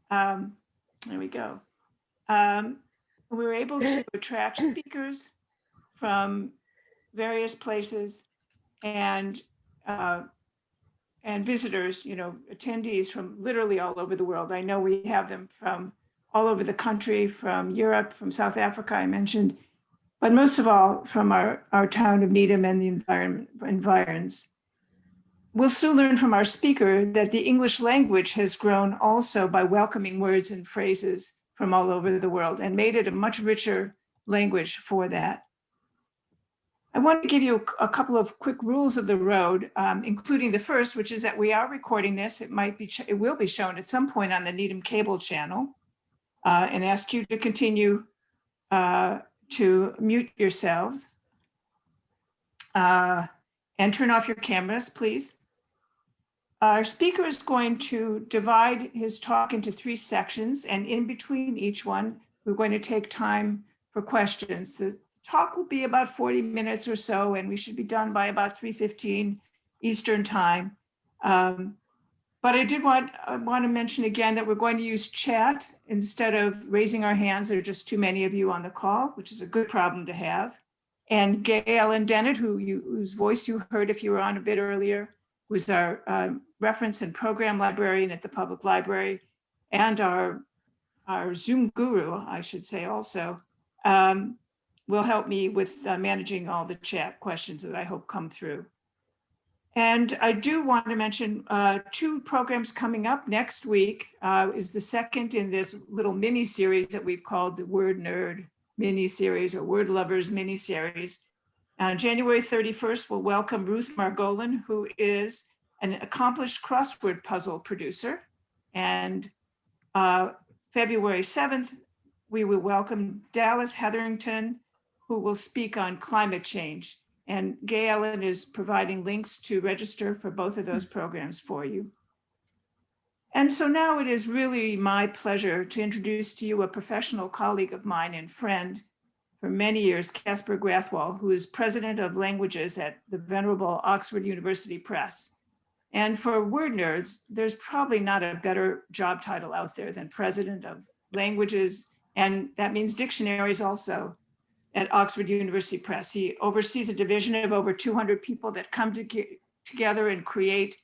There we go. We were able to attract speakers from various places and visitors, attendees from literally all over the world. I know we have them from all over the country, from Europe, from South Africa, I mentioned, but most of all from our town of Needham and the environs. We'll soon learn from our speaker that the English language has grown also by welcoming words and phrases from all over the world and made it a much richer language for that. I want to give you a couple of quick rules of the road, including the first, which is that we are recording this. It will be shown at some point on the Needham cable channel, and ask you to continue to mute yourselves and turn off your cameras, please. Our speaker is going to divide his talk into 3 sections, and in between each one, we're going to take time for questions. The talk will be about 40 minutes or so, and we should be done by about 3:15 Eastern time. But I want to mention again that we're going to use chat instead of raising our hands. There are just too many of you on the call, which is a good problem to have. And Gail and Dennett, whose voice you heard if you were on a bit earlier, who's our reference and program librarian at the public library, and our Zoom guru, I should say also, will help me with managing all the chat questions that I hope come through. And I do want to mention 2 programs coming up next week is the second in this little mini series that we've called the Word Nerd mini series or Word Lovers mini series. January 31st, we'll welcome Ruth Margolin, who is an accomplished crossword puzzle producer. And February 7th, we will welcome Dallas Hetherington, who will speak on climate change. And Gay Ellen is providing links to register for both of those programs for you. And so now it is really my pleasure to introduce to you a professional colleague of mine and friend for many years, Casper Grathwohl, who is president of languages at the venerable Oxford University Press. And for word nerds, there's probably not a better job title out there than president of languages, and that means dictionaries also, at Oxford University Press. He oversees a division of over 200 people that come together and create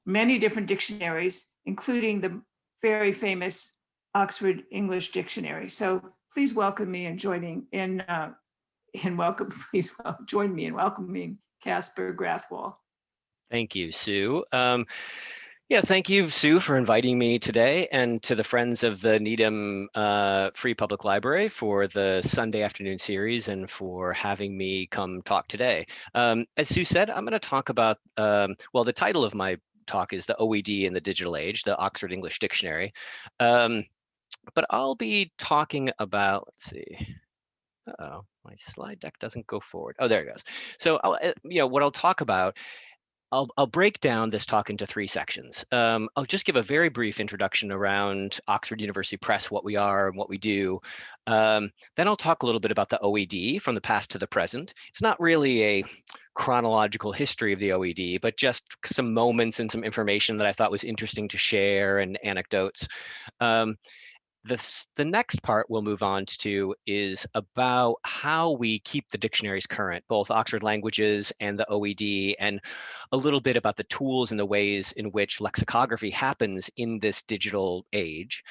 many different dictionaries, including the very famous Oxford English Dictionary. So please welcome me in join me in welcoming Casper Grathwohl. Thank you, Sue. Thank you, Sue, for inviting me today, and to the Friends of the Needham Free Public Library for the Sunday afternoon series and for having me come talk today. As Sue said, I'm going to talk about, the title of my talk is the OED in the Digital Age, the Oxford English Dictionary. But I'll be talking about, let's see. Uh-oh, my slide deck doesn't go forward. Oh, there it goes. So, what I'll talk about, I'll break down this talk into 3 sections. I'll just give a very brief introduction around Oxford University Press, what we are and what we do. Then I'll talk a little bit about the OED from the past to the present. It's not really a chronological history of the OED, but just some moments and some information that I thought was interesting to share and anecdotes. The next part we'll move on to is about how we keep the dictionaries current, both Oxford Languages and the OED, and a little bit about the tools and the ways in which lexicography happens in this digital age.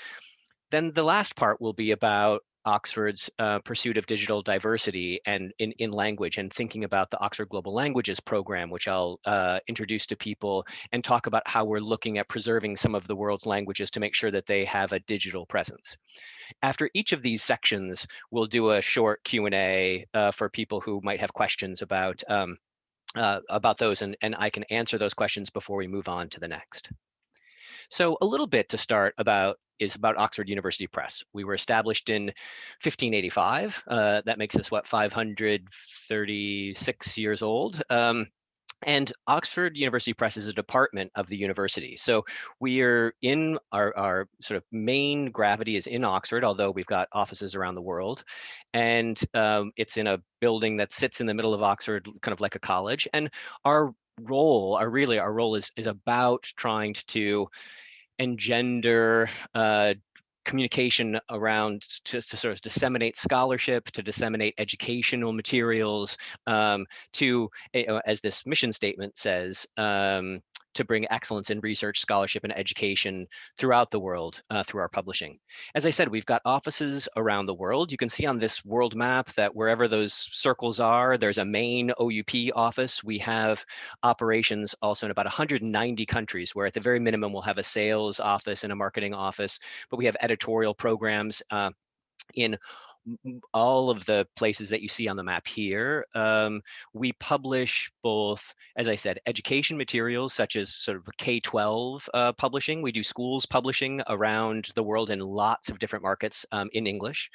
Then the last part will be about Oxford's pursuit of digital diversity and in language, and thinking about the Oxford Global Languages program, which I'll introduce to people and talk about how we're looking at preserving some of the world's languages to make sure that they have a digital presence. After each of these sections, we'll do a short Q&A for people who might have questions about those, and I can answer those questions before we move on to the next. So a little bit to start is about Oxford University Press. We were established in 1585. That makes us, 536 years old. And Oxford University Press is a department of the university. So we are in our sort of main gravity is in Oxford, although we've got offices around the world. And it's in a building that sits in the middle of Oxford, kind of like a college. And our role is about trying to engender communication around to sort of disseminate scholarship, to disseminate educational materials, to, as this mission statement says, to bring excellence in research, scholarship, and education throughout the world through our publishing. As I said, we've got offices around the world. You can see on this world map that wherever those circles are, there's a main OUP office. We have operations also in about 190 countries, where at the very minimum we'll have a sales office and a marketing office, but we have editorial programs in all of the places that you see on the map here. We publish both, as I said, education materials such as sort of K-12 publishing. We do schools publishing around the world in lots of different markets in English,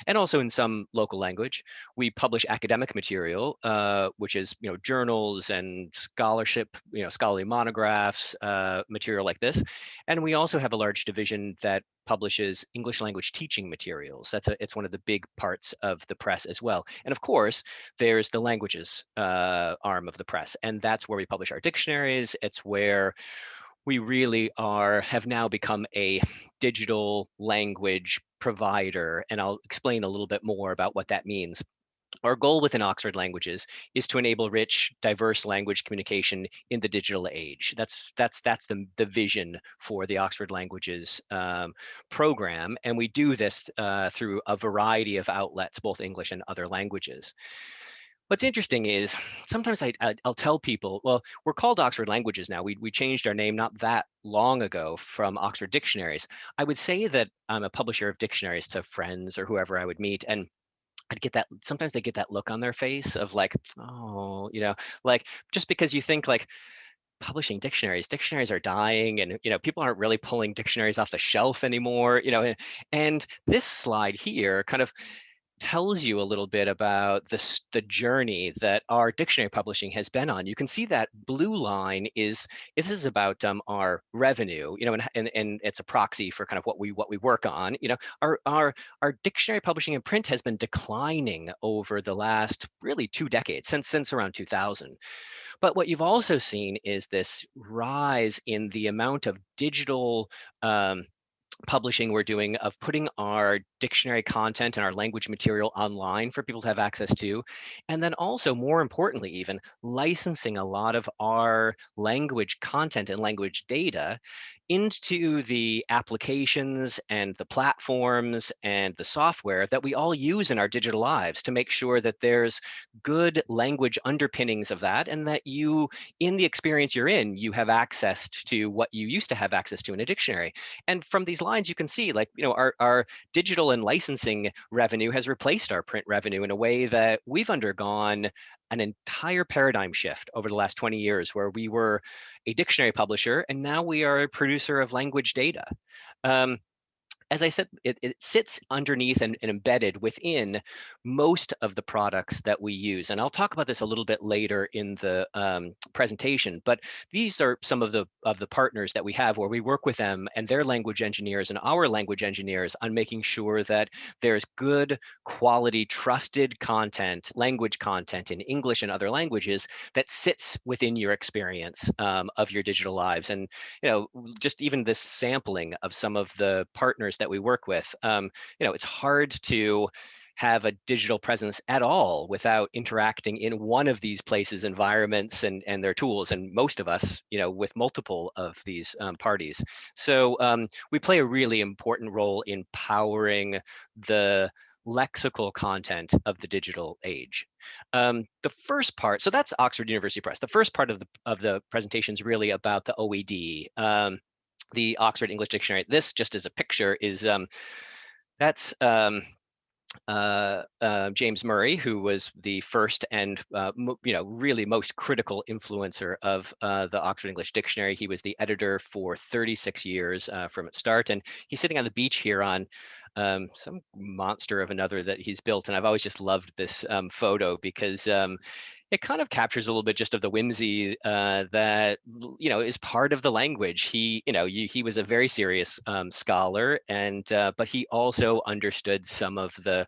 and also in some local language. We publish academic material, which is journals and scholarship, scholarly monographs, material like this. And we also have a large division that publishes English language teaching materials. It's one of the big parts of the press as well. And of course, there's the languages arm of the press, and that's where we publish our dictionaries. It's where we really have now become a digital language provider, and I'll explain a little bit more about what that means. Our goal within Oxford Languages is to enable rich, diverse language communication in the digital age. That's the vision for the Oxford Languages program, and we do this through a variety of outlets, both English and other languages. What's interesting is sometimes I'll tell people, well, we're called Oxford Languages now. We changed our name not that long ago from Oxford Dictionaries. I would say that I'm a publisher of dictionaries to friends or whoever I would meet, and I'd get that, sometimes they get that look on their face of like, oh, like just because you think like publishing dictionaries are dying, and people aren't really pulling dictionaries off the shelf anymore, and this slide here kind of tells you a little bit about the journey that our dictionary publishing has been on. You can see that blue line this is about our revenue, and it's a proxy for kind of what we work on. Our dictionary publishing in print has been declining over the last really 2 decades, since around 2000. But what you've also seen is this rise in the amount of digital publishing we're doing, of putting our dictionary content and our language material online for people to have access to. And then also, more importantly, even licensing a lot of our language content and language data into the applications and the platforms and the software that we all use in our digital lives, to make sure that there's good language underpinnings of that, and that in the experience you're in, you have access to what you used to have access to in a dictionary. And from these lines, you can see, like, our digital and licensing revenue has replaced our print revenue in a way that we've undergone an entire paradigm shift over the last 20 years, where we were a dictionary publisher and now we are a producer of language data. As I said, it sits underneath and embedded within most of the products that we use. And I'll talk about this a little bit later in the presentation, but these are some of the partners that we have, where we work with them and their language engineers and our language engineers on making sure that there's good quality, trusted content, language content in English and other languages that sits within your experience of your digital lives. And just even this sampling of some of the partners that we work with, it's hard to have a digital presence at all without interacting in one of these places, environments, and their tools, and most of us, with multiple of these parties. So we play a really important role in powering the lexical content of the digital age. The first part, so that's Oxford University Press. The first part of the presentation is really about the OED. The Oxford English Dictionary. This, just as a picture, is that's James Murray, who was the first and really most critical influencer of the Oxford English Dictionary. He was the editor for 36 years from its start, and he's sitting on the beach here on some monster of another that he's built. And I've always just loved this photo, because it kind of captures a little bit just of the whimsy that is part of the language. He was a very serious scholar, and but he also understood some of the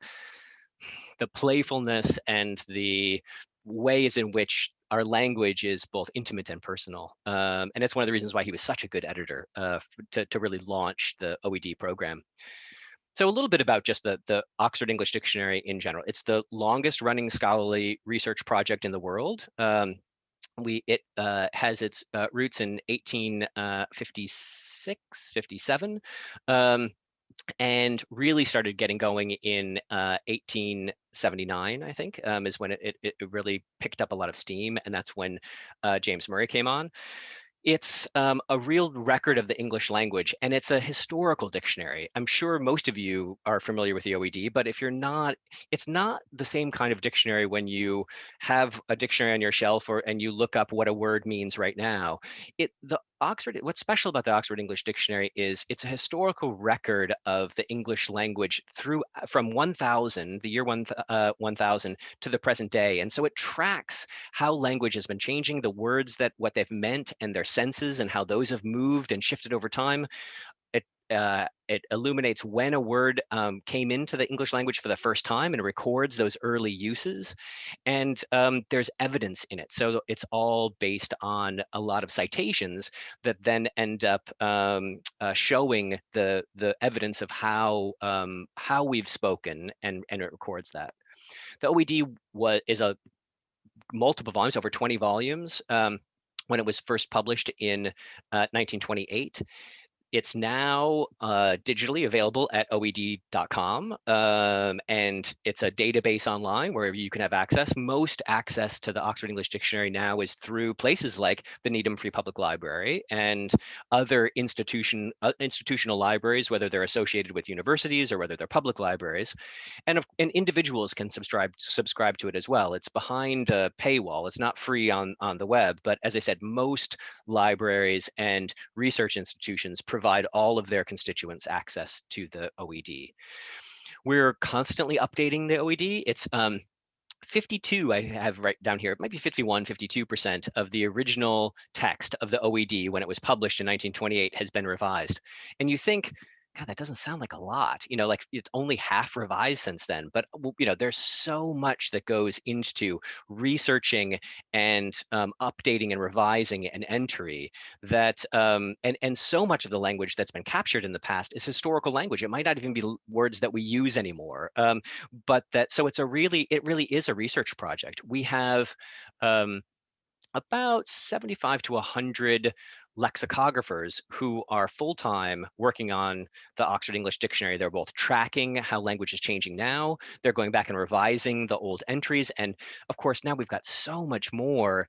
playfulness and the ways in which our language is both intimate and personal. And it's one of the reasons why he was such a good editor to really launch the OED program. So a little bit about just the Oxford English Dictionary in general. It's the longest running scholarly research project in the world. It has its roots in 1856, 57. And really started getting going in 1879, I think, is when it really picked up a lot of steam. And that's when James Murray came on. It's a real record of the English language, and it's a historical dictionary. I'm sure most of you are familiar with the OED, but if you're not, it's not the same kind of dictionary when you have a dictionary on your shelf and you look up what a word means right now. What's special about the Oxford English Dictionary is it's a historical record of the English language from 1000, the year 1000 to the present day. And so it tracks how language has been changing, the words what they've meant and their senses and how those have moved and shifted over time. It illuminates when a word came into the English language for the first time, and it records those early uses. And there's evidence in it. So it's all based on a lot of citations that then end up showing the evidence of how we've spoken, and it records that. The OED is a multiple volumes, over 20 volumes, when it was first published in 1928. It's now digitally available at oed.com, and it's a database online wherever you can have access. Most access to the Oxford English Dictionary now is through places like the Needham Free Public Library and other institutional libraries, whether they're associated with universities or whether they're public libraries. And individuals can subscribe to it as well. It's behind a paywall. It's not free on the web, but as I said, most libraries and research institutions provide all of their constituents access to the OED. We're constantly updating the OED. It's 52, I have right down here, it might be 51, 52% of the original text of the OED when it was published in 1928 has been revised. And you think, God, that doesn't sound like a lot, like it's only half revised since then. But, there's so much that goes into researching and updating and revising an entry that, and so much of the language that's been captured in the past is historical language. It might not even be words that we use anymore. So it really is a research project. We have about 75 to 100 lexicographers who are full-time working on the Oxford English Dictionary. They're both tracking how language is changing now. They're going back and revising the old entries. And of course, now we've got so much more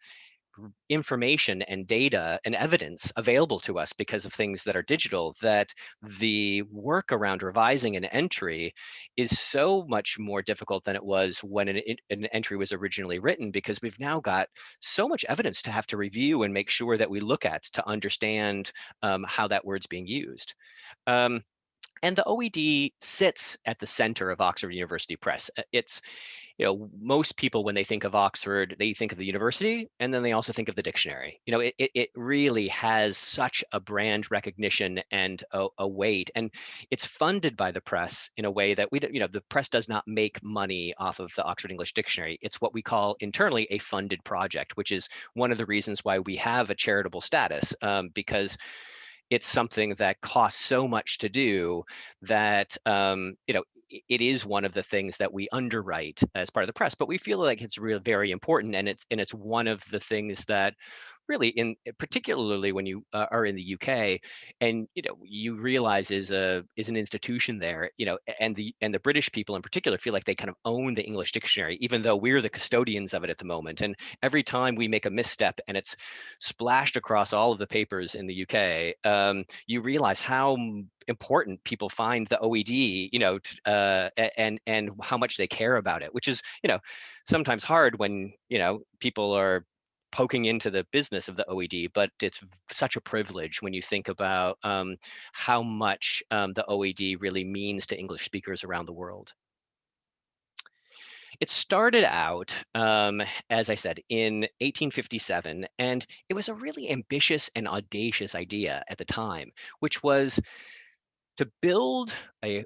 information and data and evidence available to us because of things that are digital, that the work around revising an entry is so much more difficult than it was when an entry was originally written, because we've now got so much evidence to have to review and make sure that we look at to understand how that word's being used. And the OED sits at the center of Oxford University Press. It's, most people, when they think of Oxford, they think of the university, and then they also think of the dictionary. It really has such a brand recognition and a weight, and it's funded by the press in a way that the press does not make money off of the Oxford English Dictionary. It's what we call internally a funded project, which is one of the reasons why we have a charitable status, because it's something that costs so much to do that it is one of the things that we underwrite as part of the press. But we feel like it's really very important, and it's one of the things that really, particularly when you are in the UK, and you realize is an institution there, and the British people in particular feel like they kind of own the English dictionary, even though we're the custodians of it at the moment. And every time we make a misstep and it's splashed across all of the papers in the UK, you realize how important people find the OED, and how much they care about it, which is, sometimes hard when, people are poking into the business of the OED, but it's such a privilege when you think about how much the OED really means to English speakers around the world. It started out, as I said, in 1857, and it was a really ambitious and audacious idea at the time, which was to build a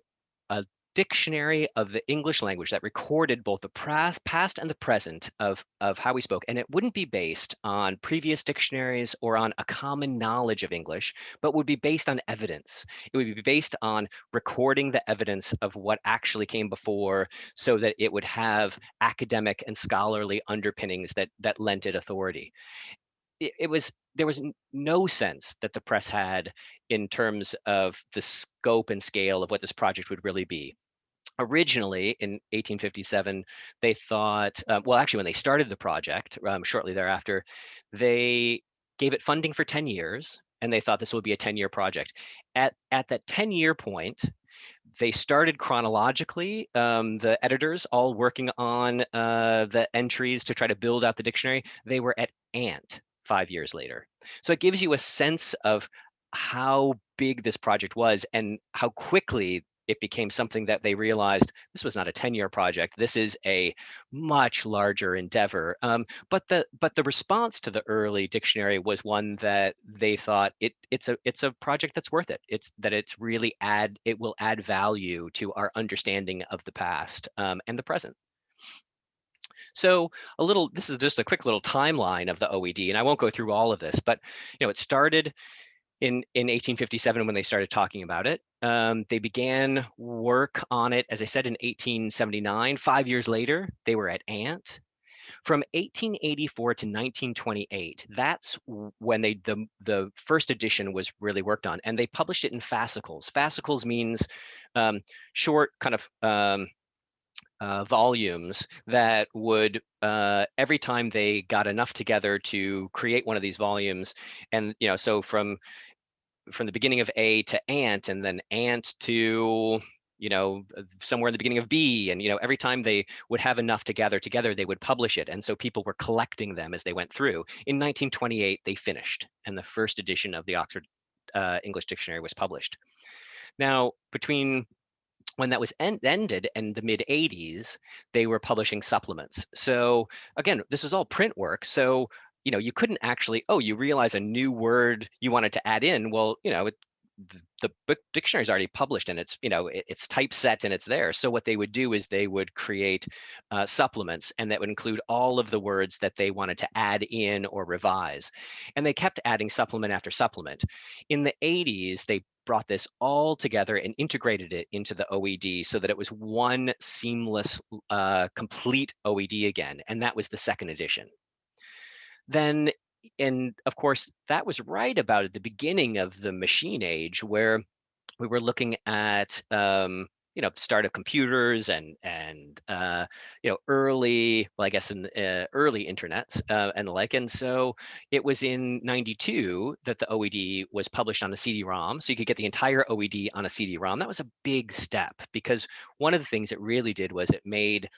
dictionary of the English language that recorded both the past and the present of how we spoke. And it wouldn't be based on previous dictionaries or on a common knowledge of English, but would be based on evidence. It would be based on recording the evidence of what actually came before, so that it would have academic and scholarly underpinnings that lent it authority. There was no sense that the press had in terms of the scope and scale of what this project would really be. Originally, in 1857, they thought, well, actually, when they started the project, shortly thereafter, they gave it funding for 10 years, and they thought this would be a 10-year project. At that 10-year point, they started chronologically, the editors all working on the entries to try to build out the dictionary. They were at ant 5 years later. So it gives you a sense of how big this project was and how quickly it became something that they realized this was not a 10-year project. This is a much larger endeavor. But the response to the early dictionary was one that they thought it's a project that's worth it. It will add value to our understanding of the past and the present. So this is just a quick little timeline of the OED, and I won't go through all of this, but it started in 1857 when they started talking about it. They began work on it, as I said, in 1879. 5 years later, they were at ant. From 1884 to 1928, that's when the first edition was really worked on, and they published it in fascicles. Fascicles means short kind of volumes that would, every time they got enough together to create one of these volumes, and so from the beginning of A to ant, and then ant to somewhere in the beginning of B, and every time they would have enough to gather together, they would publish it, and so people were collecting them as they went through. In 1928, they finished, and the first edition of the Oxford English Dictionary was published. Now, between when that was ended in the mid 80s, they were publishing supplements. So again, this was all print work. So you couldn't actually, you realize a new word you wanted to add in. Well, the book dictionary is already published, and it's typeset and it's there. So what they would do is they would create supplements, and that would include all of the words that they wanted to add in or revise. And they kept adding supplement after supplement. In the 80s, they brought this all together and integrated it into the OED so that it was one seamless, complete OED again. And that was the second edition. Then, and of course, that was right about at the beginning of the machine age, where we were looking at start of computers and early, well, I guess in early internets and the like. And so it was in 92 that the OED was published on a CD-ROM, so you could get the entire OED on a CD-ROM. That was a big step, because one of the things it really did was it made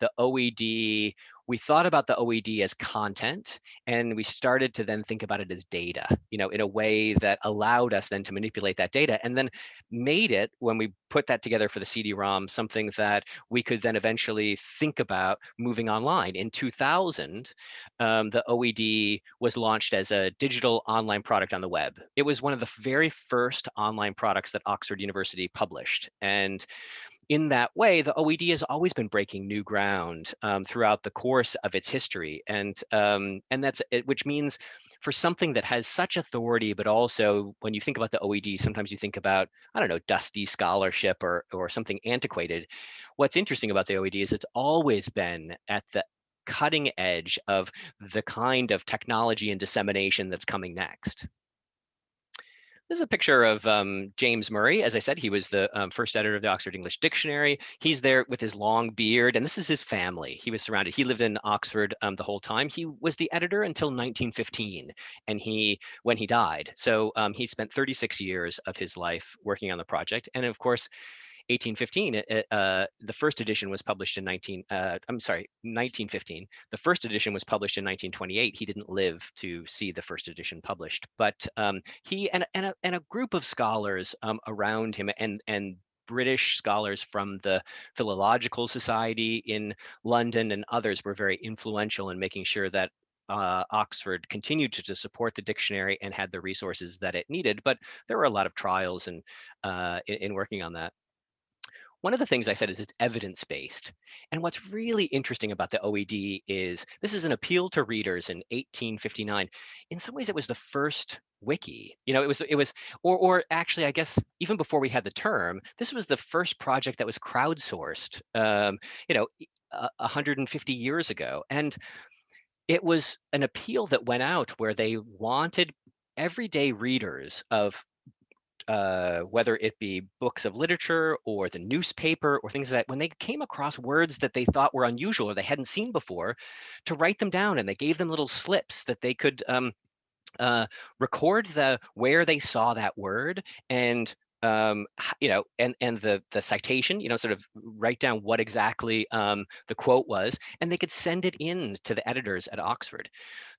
the OED, we thought about the OED as content, and we started to then think about it as data, in a way that allowed us then to manipulate that data, and then made it, when we put that together for the CD-ROM, something that we could then eventually think about moving online. In 2000, the OED was launched as a digital online product on the web. It was one of the very first online products that Oxford University published, and in that way, the OED has always been breaking new ground throughout the course of its history, and that's it, which means for something that has such authority, but also when you think about the OED, sometimes you think about, I don't know, dusty scholarship or something antiquated. What's interesting about the OED is it's always been at the cutting edge of the kind of technology and dissemination that's coming next. This is a picture of James Murray. As I said, he was the first editor of the Oxford English Dictionary. He's there with his long beard, and this is his family. He was surrounded. He lived in Oxford the whole time. He was the editor until 1915, and when he died. So he spent 36 years of his life working on the project. And of course, 1815, the first edition was published in 1915. The first edition was published in 1928. He didn't live to see the first edition published, but he and a group of scholars around him, and British scholars from the Philological Society in London and others, were very influential in making sure that Oxford continued to support the dictionary and had the resources that it needed. But there were a lot of trials and in working on that. one of the things I said is it's evidence-based. And what's really interesting about the OED is this is an appeal to readers in 1859. In some ways, it was the first wiki. Or actually, I guess even before we had the term, this was the first project that was crowdsourced, 150 years ago. And it was an appeal that went out where they wanted everyday readers of whether it be books of literature or the newspaper or things like that, when they came across words that they thought were unusual or they hadn't seen before, to write them down. And they gave them little slips that they could record where they saw that word and and the citation, sort of write down what exactly the quote was, and they could send it in to the editors at Oxford.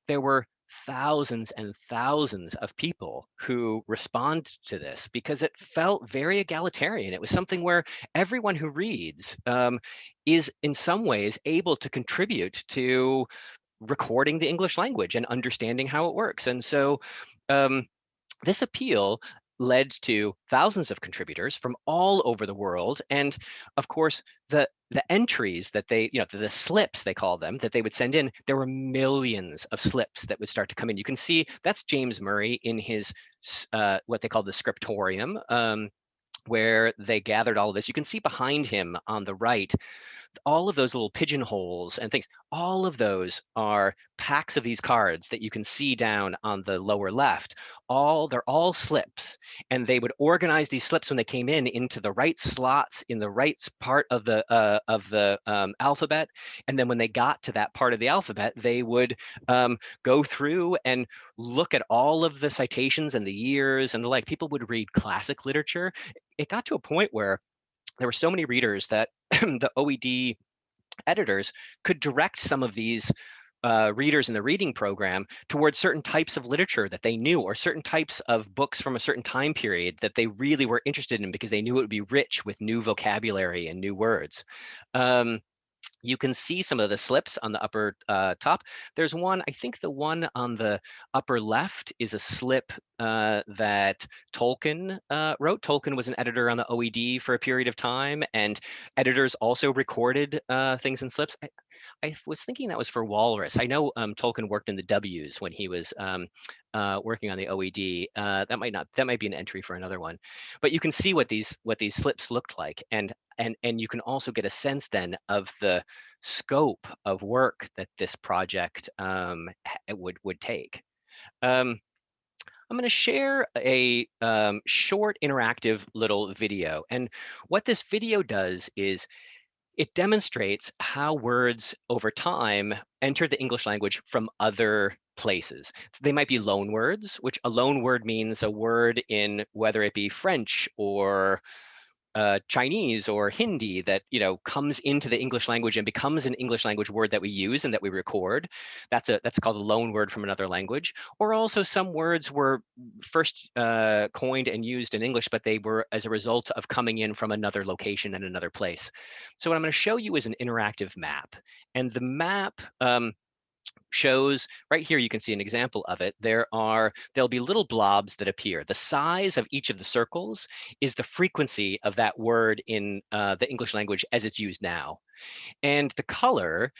There were thousands and thousands of people who respond to this because it felt very egalitarian. It was something where everyone who reads is in some ways able to contribute to recording the English language and understanding how it works. And so this appeal led to thousands of contributors from all over the world. And of course, the entries that they, the slips they call them, that they would send in, there were millions of slips that would start to come in. You can see that's James Murray in his what they call the scriptorium, where they gathered all of this. You can see behind him on the right all of those little pigeonholes and things, all of those are packs of these cards that you can see down on the lower left. They're all slips, and they would organize these slips when they came in into the right slots in the right part of the alphabet. And then when they got to that part of the alphabet, they would go through and look at all of the citations and the years and the like. People would read classic literature. It got to a point where there were so many readers that the OED editors could direct some of these readers in the reading program towards certain types of literature that they knew, or certain types of books from a certain time period that they really were interested in because they knew it would be rich with new vocabulary and new words. You can see some of the slips on the upper top. There's one, I think the one on the upper left is a slip that Tolkien wrote. Tolkien was an editor on the OED for a period of time, and editors also recorded things in slips. I was thinking that was for Walrus. I know Tolkien worked in the W's when he was working on the OED. That might be an entry for another one, but you can see what these slips looked like, and you can also get a sense then of the scope of work that this project would take. I'm going to share a short interactive little video, and what this video does is it demonstrates how words over time enter the English language from other places. So they might be loan words, which a loan word means a word in whether it be French or Chinese or Hindi that comes into the English language and becomes an English language word that we use and that we record. That's called a loan word from another language. Or also some words were first coined and used in English, but they were as a result of coming in from another location and another place. So what I'm going to show you is an interactive map, and the map shows right here. You can see an example of it. There'll be little blobs that appear. The size of each of the circles is the frequency of that word in the English language as it's used now. And the color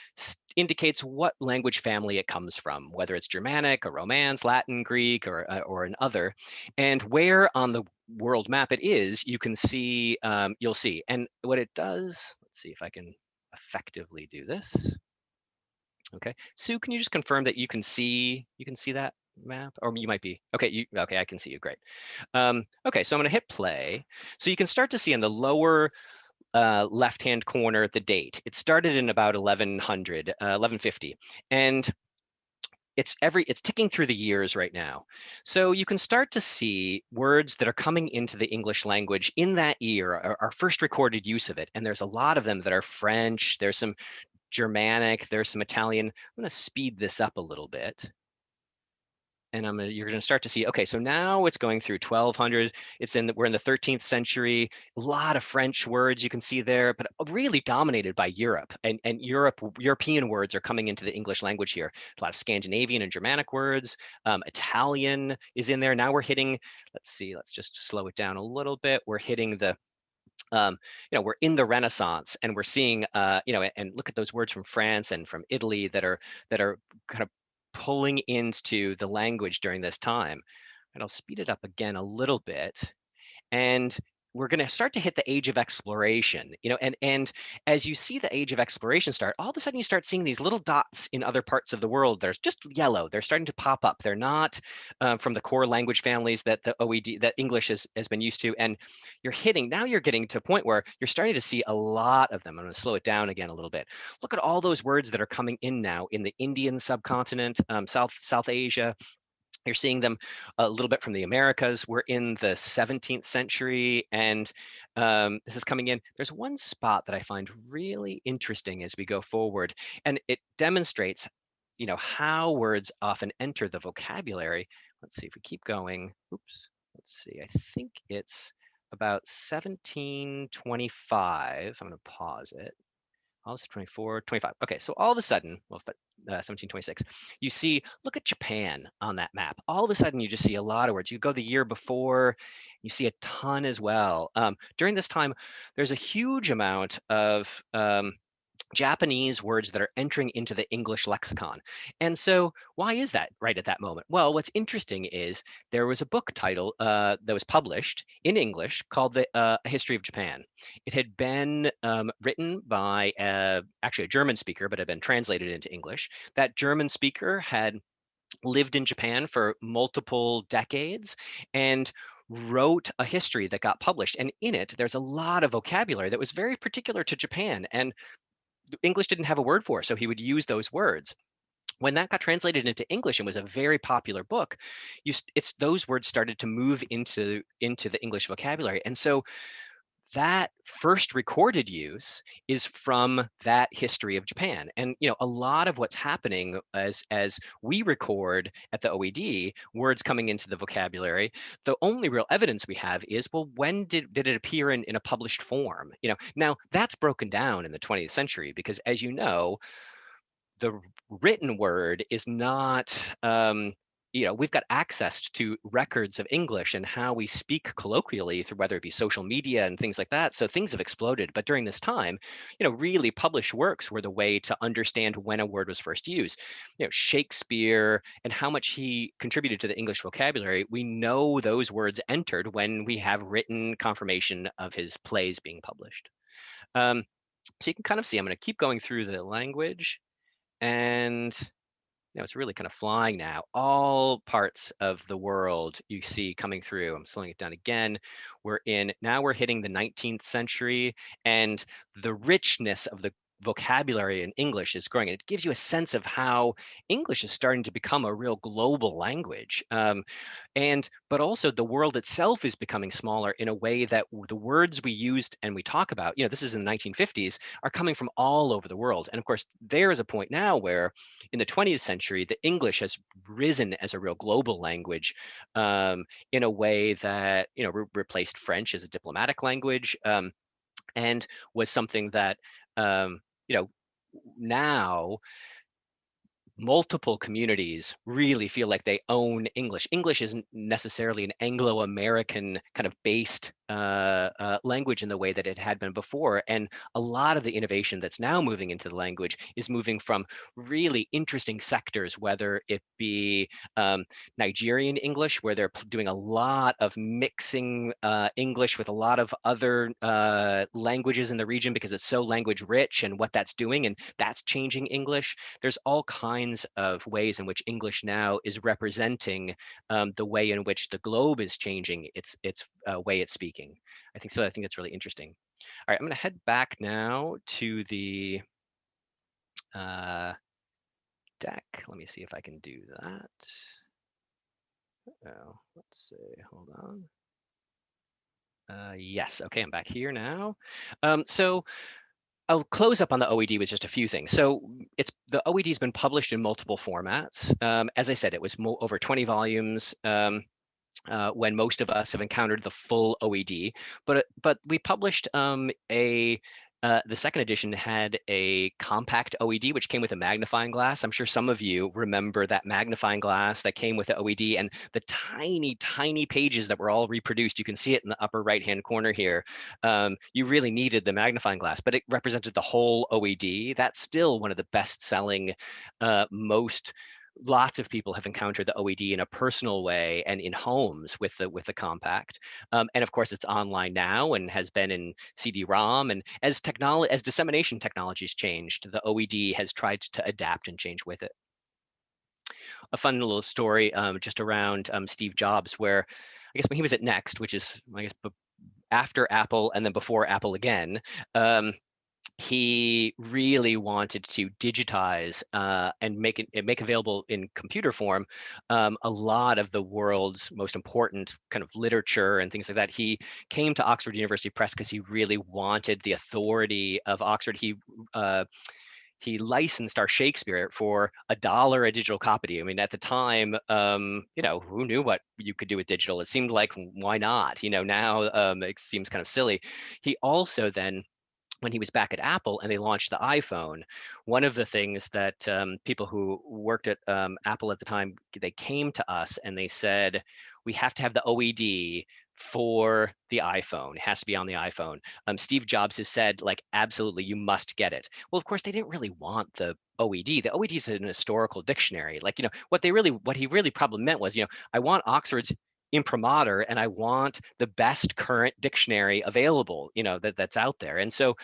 indicates what language family it comes from, whether it's Germanic or Romance, Latin, Greek, or an other. And where on the world map it is, you can see, you'll see. And what it does, let's see if I can effectively do this. Okay, Sue, can you just confirm that you can see that map? Or you might be, okay, I can see you, great. Okay, so I'm gonna hit play. So you can start to see in the lower left-hand corner the date. It started in about 1100, 1150, and it's ticking through the years right now. So you can start to see words that are coming into the English language in that year, our first recorded use of it. And there's a lot of them that are French. There's some Germanic, there's some Italian. I'm going to speed this up a little bit. And you're going to start to see, okay, so now it's going through 1200. We're in the 13th century. A lot of French words you can see there, but really dominated by Europe. And European words are coming into the English language here. A lot of Scandinavian and Germanic words. Italian is in there. Now we're hitting, let's just slow it down a little bit. We're hitting the We're in the Renaissance, and we're seeing, and look at those words from France and from Italy that are kind of pulling into the language during this time. And I'll speed it up again a little bit. And we're going to start to hit the age of exploration, and as you see the age of exploration start, all of a sudden you start seeing these little dots in other parts of the world. They're just yellow. They're starting to pop up. They're not from the core language families that the OED, that English has been used to. And now you're getting to a point where you're starting to see a lot of them. I'm going to slow it down again a little bit. Look at all those words that are coming in now in the Indian subcontinent, South Asia. You're seeing them a little bit from the Americas. We're in the 17th century, and this is coming in. There's one spot that I find really interesting as we go forward, and it demonstrates, how words often enter the vocabulary. Let's see if we keep going. Oops. Let's see. I think it's about 1725. I'm going to pause it. All of 24, 25. Okay, so all of a sudden, 1726, you see, look at Japan on that map. All of a sudden, you just see a lot of words. You go the year before, you see a ton as well. During this time, there's a huge amount of Japanese words that are entering into the English lexicon. And so why is that right at that moment? Well, what's interesting is there was a book title that was published in English called The History of Japan. It had been written by actually a German speaker, but had been translated into English. That German speaker had lived in Japan for multiple decades and wrote a history that got published. And in it, there's a lot of vocabulary that was very particular to Japan. And English didn't have a word for, so he would use those words. When that got translated into English and was a very popular book, it's those words started to move into the English vocabulary. And so that first recorded use is from that history of Japan. And a lot of what's happening as we record at the OED words coming into the vocabulary, the only real evidence we have is, well, when did it appear in a published form? Now that's broken down in the 20th century because, as you know, the written word is not we've got access to records of English and how we speak colloquially through whether it be social media and things like that. So things have exploded. But during this time, really published works were the way to understand when a word was first used. Shakespeare and how much he contributed to the English vocabulary, we know those words entered when we have written confirmation of his plays being published. So you can kind of see, I'm going to keep going through the language. And it's really kind of flying now. All parts of the world you see coming through. I'm slowing it down again. We're hitting the 19th century, and the richness of the vocabulary in English is growing. And it gives you a sense of how English is starting to become a real global language. But also the world itself is becoming smaller in a way that the words we used and we talk about, this is in the 1950s, are coming from all over the world. And of course, there is a point now where in the 20th century, the English has risen as a real global language in a way that, replaced French as a diplomatic language and was something that, now multiple communities really feel like they own English. English isn't necessarily an Anglo-American kind of based language in the way that it had been before. And a lot of the innovation that's now moving into the language is moving from really interesting sectors, whether it be Nigerian English, where they're doing a lot of mixing English with a lot of other languages in the region because it's so language rich, and what that's doing, and that's changing English. There's all kinds of ways in which English now is representing the way in which the globe is changing its way it's speaking. I think it's really interesting. All right, I'm going to head back now to the deck. Let me see if I can do that. Oh, let's see. Hold on. Yes. Okay, I'm back here now. So I'll close up on the OED with just a few things. So the OED has been published in multiple formats. As I said, it was over 20 volumes when most of us have encountered the full OED. But we published a The second edition had a compact OED, which came with a magnifying glass. I'm sure some of you remember that magnifying glass that came with the OED and the tiny, tiny pages that were all reproduced. You can see it in the upper right-hand corner here. You really needed the magnifying glass, but it represented the whole OED. That's still one of the best-selling, lots of people have encountered the OED in a personal way and in homes with the compact. And of course, it's online now and has been in CD-ROM. And as dissemination technologies changed, the OED has tried to adapt and change with it. A fun little story just around Steve Jobs, where I guess when he was at Next, which is I guess after Apple and then before Apple again, he really wanted to digitize and make available in computer form a lot of the world's most important kind of literature and things like that. He came to Oxford University Press because he really wanted the authority of Oxford. He licensed our Shakespeare for $1 a digital copy. I mean, at the time, who knew what you could do with digital? It seemed like, why not? Now it seems kind of silly. He also then, when he was back at Apple and they launched the iPhone, one of the things that people who worked at Apple at the time, they came to us and they said, we have to have the OED for the iPhone. It has to be on the iPhone. Steve Jobs has said, like, absolutely, you must get it. Well, of course, they didn't really want the OED. The OED is an historical dictionary. Like, what he really probably meant was, I want Oxford's imprimatur and I want the best current dictionary available, that's out there. And so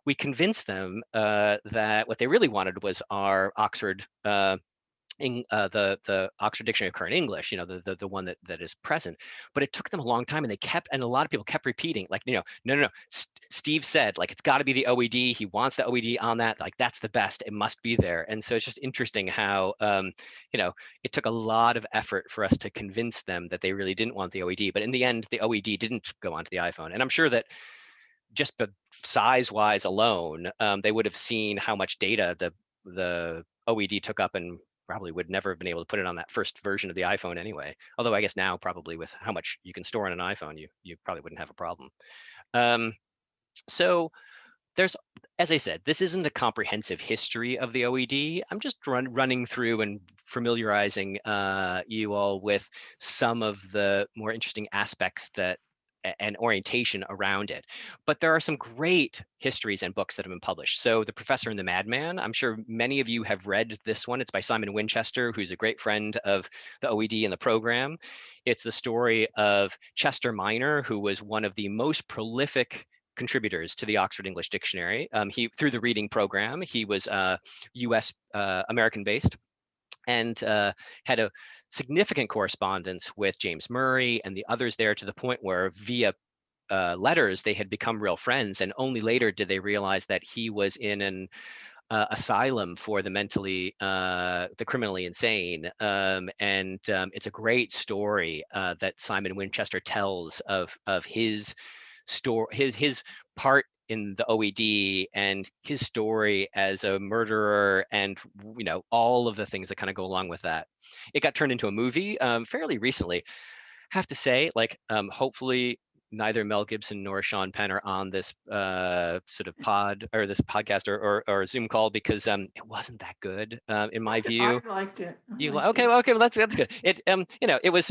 we convinced them that what they really wanted was our Oxford the Oxford Dictionary of Current English, the one that is present. But it took them a long time, and a lot of people kept repeating, like, no. Steve said, like, it's got to be the OED. He wants the OED on that. Like, that's the best. It must be there. And so it's just interesting how, it took a lot of effort for us to convince them that they really didn't want the OED. But in the end, the OED didn't go onto the iPhone. And I'm sure that just the size-wise alone, they would have seen how much data the OED took up and probably would never have been able to put it on that first version of the iPhone anyway. Although I guess now probably with how much you can store on an iPhone, you probably wouldn't have a problem. So there's, as I said, this isn't a comprehensive history of the OED. I'm just running through and familiarizing you all with some of the more interesting aspects and orientation around it. But there are some great histories and books that have been published. So The Professor and the Madman, I'm sure many of you have read this one. It's by Simon Winchester, who's a great friend of the OED and the program. It's the story of Chester Minor, who was one of the most prolific contributors to the Oxford English Dictionary. Through the reading program, he was US American based, and had a significant correspondence with James Murray and the others there, to the point where via letters they had become real friends, and only later did they realize that he was in an asylum for the criminally insane. It's a great story that Simon Winchester tells of his story, his part in the OED and his story as a murderer, and all of the things that kind of go along with that. It got turned into a movie fairly recently. Have to say, like, hopefully neither Mel Gibson nor Sean Penn are on this sort of this podcast or Zoom call, because it wasn't that good in my view. I liked it. Okay, well, that's good. It was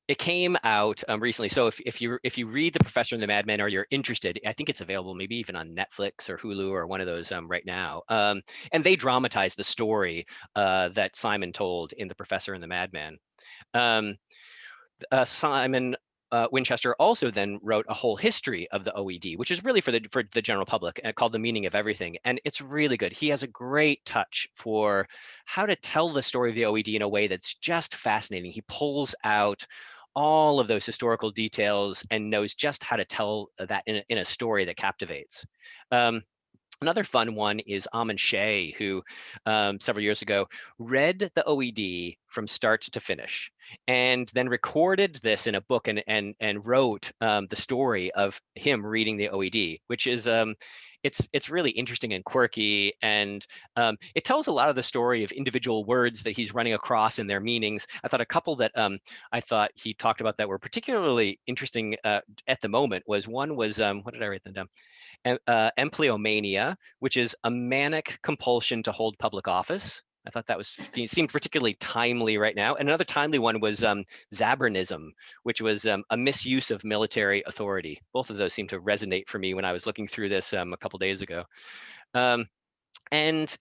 it came out recently. So if you read The Professor and the Madman, or you're interested, I think it's available maybe even on Netflix or Hulu or one of those right now. And they dramatized the story that Simon told in The Professor and the Madman. Simon Winchester also then wrote a whole history of the OED, which is really for the general public, called The Meaning of Everything. And it's really good. He has a great touch for how to tell the story of the OED in a way that's just fascinating. He pulls out all of those historical details and knows just how to tell that in a story that captivates. Another fun one is Ammon Shea, who several years ago read the OED from start to finish, and then recorded this in a book and wrote the story of him reading the OED, which is it's really interesting and quirky, and it tells a lot of the story of individual words that he's running across and their meanings. I thought a couple that I thought he talked about that were particularly interesting at the moment was one was what did I write them down? Empleomania, which is a manic compulsion to hold public office. I thought that seemed particularly timely right now. And another timely one was Zabernism, which was a misuse of military authority. Both of those seem to resonate for me when I was looking through this a couple days ago. And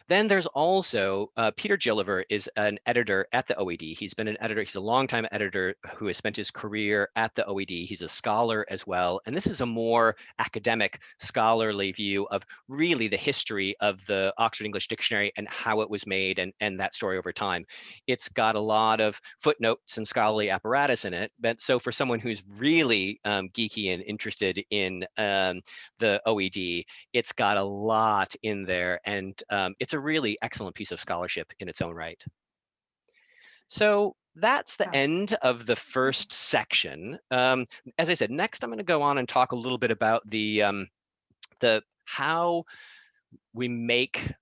then there's also Peter Gilliver is an editor at the OED. He's been an editor. He's a longtime editor who has spent his career at the OED. He's a scholar as well. And this is a more academic, scholarly view of really the history of the Oxford English Dictionary and how it was made and that story over time. It's got a lot of footnotes and scholarly apparatus in it. But so for someone who's really geeky and interested in the OED, it's got a lot in there, and it's a really excellent piece of scholarship in its own right. So that's the end of the first section. As I said, next I'm going to go on and talk a little bit about the how we make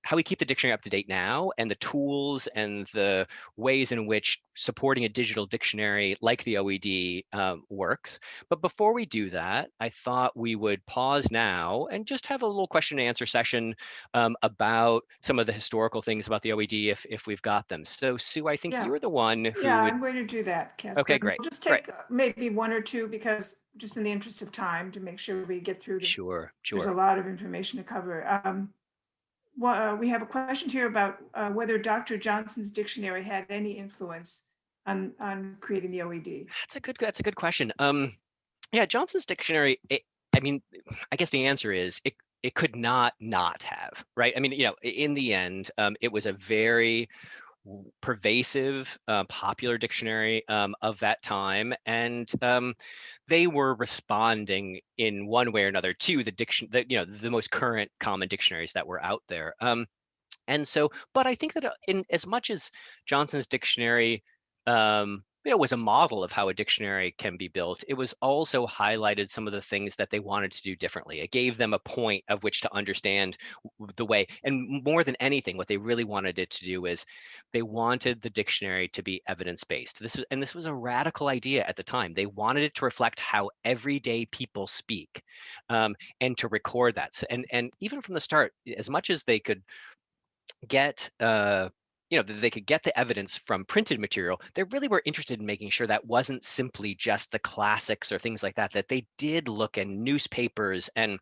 how we keep the dictionary up to date now, and the tools and the ways in which supporting a digital dictionary like the OED works. But before we do that, I thought we would pause now and just have a little question and answer session about some of the historical things about the OED if we've got them. So Sue, I think you're the one who Yeah, would. I'm going to do that, Casper. Okay, great. We'll just Great. take maybe one or two, because just in the interest of time, to make sure we get through. Sure. There's a lot of information to cover. We have a question here about whether Dr. Johnson's dictionary had any influence on creating the OED. That's a good question. Yeah, Johnson's dictionary. I mean, I guess the answer is it could not have, right? I mean, in the end, it was a very pervasive, popular dictionary of that time, and they were responding in one way or another to the most current common dictionaries that were out there. And so, but I think that in as much as Johnson's dictionary, was a model of how a dictionary can be built, it was also highlighted some of the things that they wanted to do differently. It gave them a point of which to understand the way, and more than anything, what they really wanted it to do is they wanted the dictionary to be evidence-based. This was a radical idea at the time. They wanted it to reflect how everyday people speak, and to record that. And even from the start, as much as they could get they could get the evidence from printed material, they really were interested in making sure that wasn't simply just the classics or things like that, that they did look in newspapers and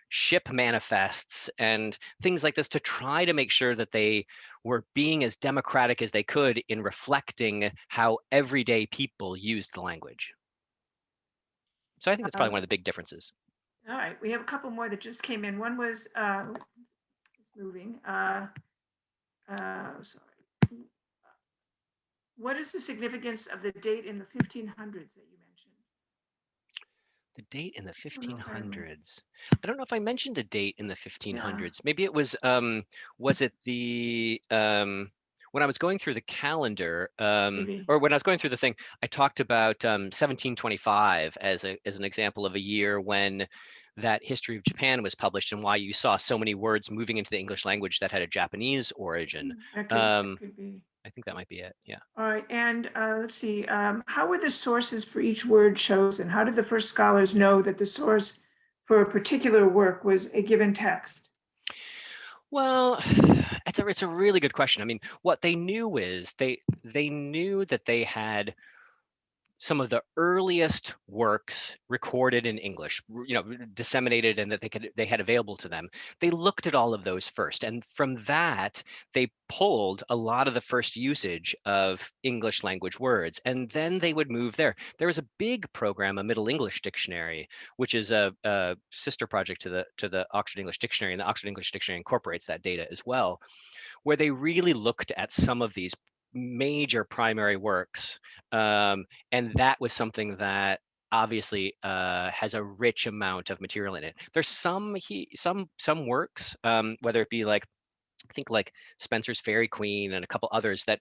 ship manifests and things like this to try to make sure that they were being as democratic as they could in reflecting how everyday people used the language. So I think that's probably one of the big differences. All right, we have a couple more that just came in. One was, it's moving. Sorry. What is the significance of the date in the 1500s that you mentioned? The date in the 1500s. I don't know if I mentioned a date in the 1500s. Yeah. Maybe it was it the when I was going through the calendar, or when I was going through the thing, I talked about 1725 as an example of a year when that History of Japan was published, and why you saw so many words moving into the English language that had a Japanese origin. That could be. I think that might be it. Yeah. All right, and let's see. How were the sources for each word chosen? How did the first scholars know that the source for a particular work was a given text? Well, it's a really good question. I mean, what they knew is they knew that they had some of the earliest works recorded in English, disseminated, and that they had available to them. They looked at all of those first, and from that they pulled a lot of the first usage of English language words, and then they would move there. There was a big program, a Middle English Dictionary, which is a sister project to the Oxford English Dictionary, and the Oxford English Dictionary incorporates that data as well, where they really looked at some of these major primary works, and that was something that obviously has a rich amount of material in it. There's some works, whether it be like, I think like Spencer's Fairy Queen and a couple others that,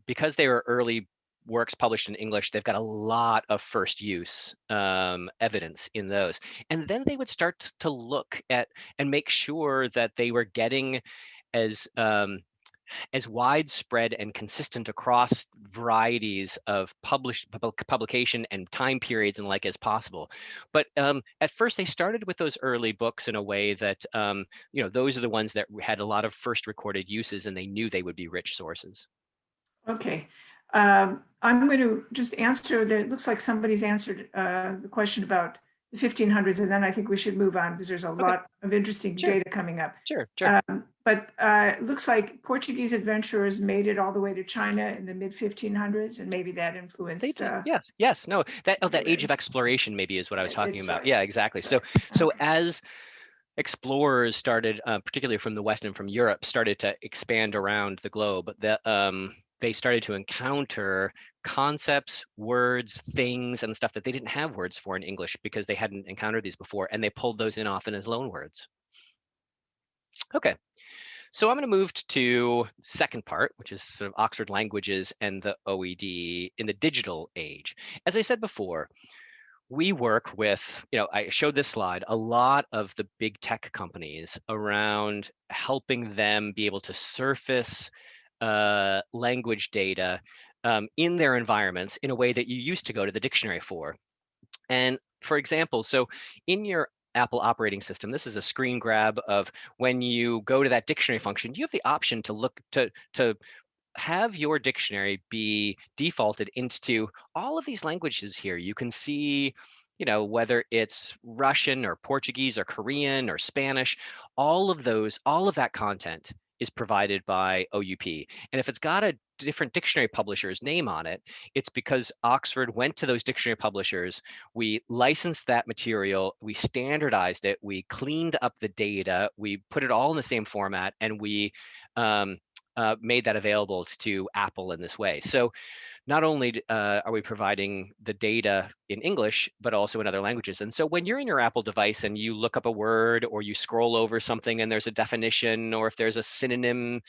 because they were early works published in English, they've got a lot of first use evidence in those. And then they would start to look at and make sure that they were getting as widespread and consistent across varieties of publication and time periods and like as possible. But at first they started with those early books in a way that, those are the ones that had a lot of first recorded uses and they knew they would be rich sources. Okay. I'm going to just answer that. It looks like somebody's answered the question about the 1500s, and then I think we should move on because there's a lot of interesting Sure. data coming up. Sure. Sure. But it looks like Portuguese adventurers made it all the way to China in the mid 1500s, and maybe that They influenced. did. Yes. Yes. No. That age of exploration maybe is what I was talking It's about. right. Yeah. Exactly. It's So right. Okay. as explorers started, particularly from the West and from Europe, started to expand around the globe, they started to encounter concepts, words, things, and stuff that they didn't have words for in English because they hadn't encountered these before, and they pulled those in often as loan words. Okay, so I'm going to move to second part, which is sort of Oxford languages and the OED in the digital age. As I said before, we work with, I showed this slide, a lot of the big tech companies around helping them be able to surface language data in their environments in a way that you used to go to the dictionary for. And for example, so in your Apple operating system, this is a screen grab of when you go to that dictionary function, you have the option to look to have your dictionary be defaulted into all of these languages here. You can see, whether it's Russian or Portuguese or Korean or Spanish, all of that content is provided by OUP. And if it's got a different dictionary publisher's name on it, it's because Oxford went to those dictionary publishers, we licensed that material, we standardized it, we cleaned up the data, we put it all in the same format, and we made that available to Apple in this way. So not only are we providing the data in English, but also in other languages. And so when you're in your Apple device and you look up a word or you scroll over something and there's a definition, or if there's a synonym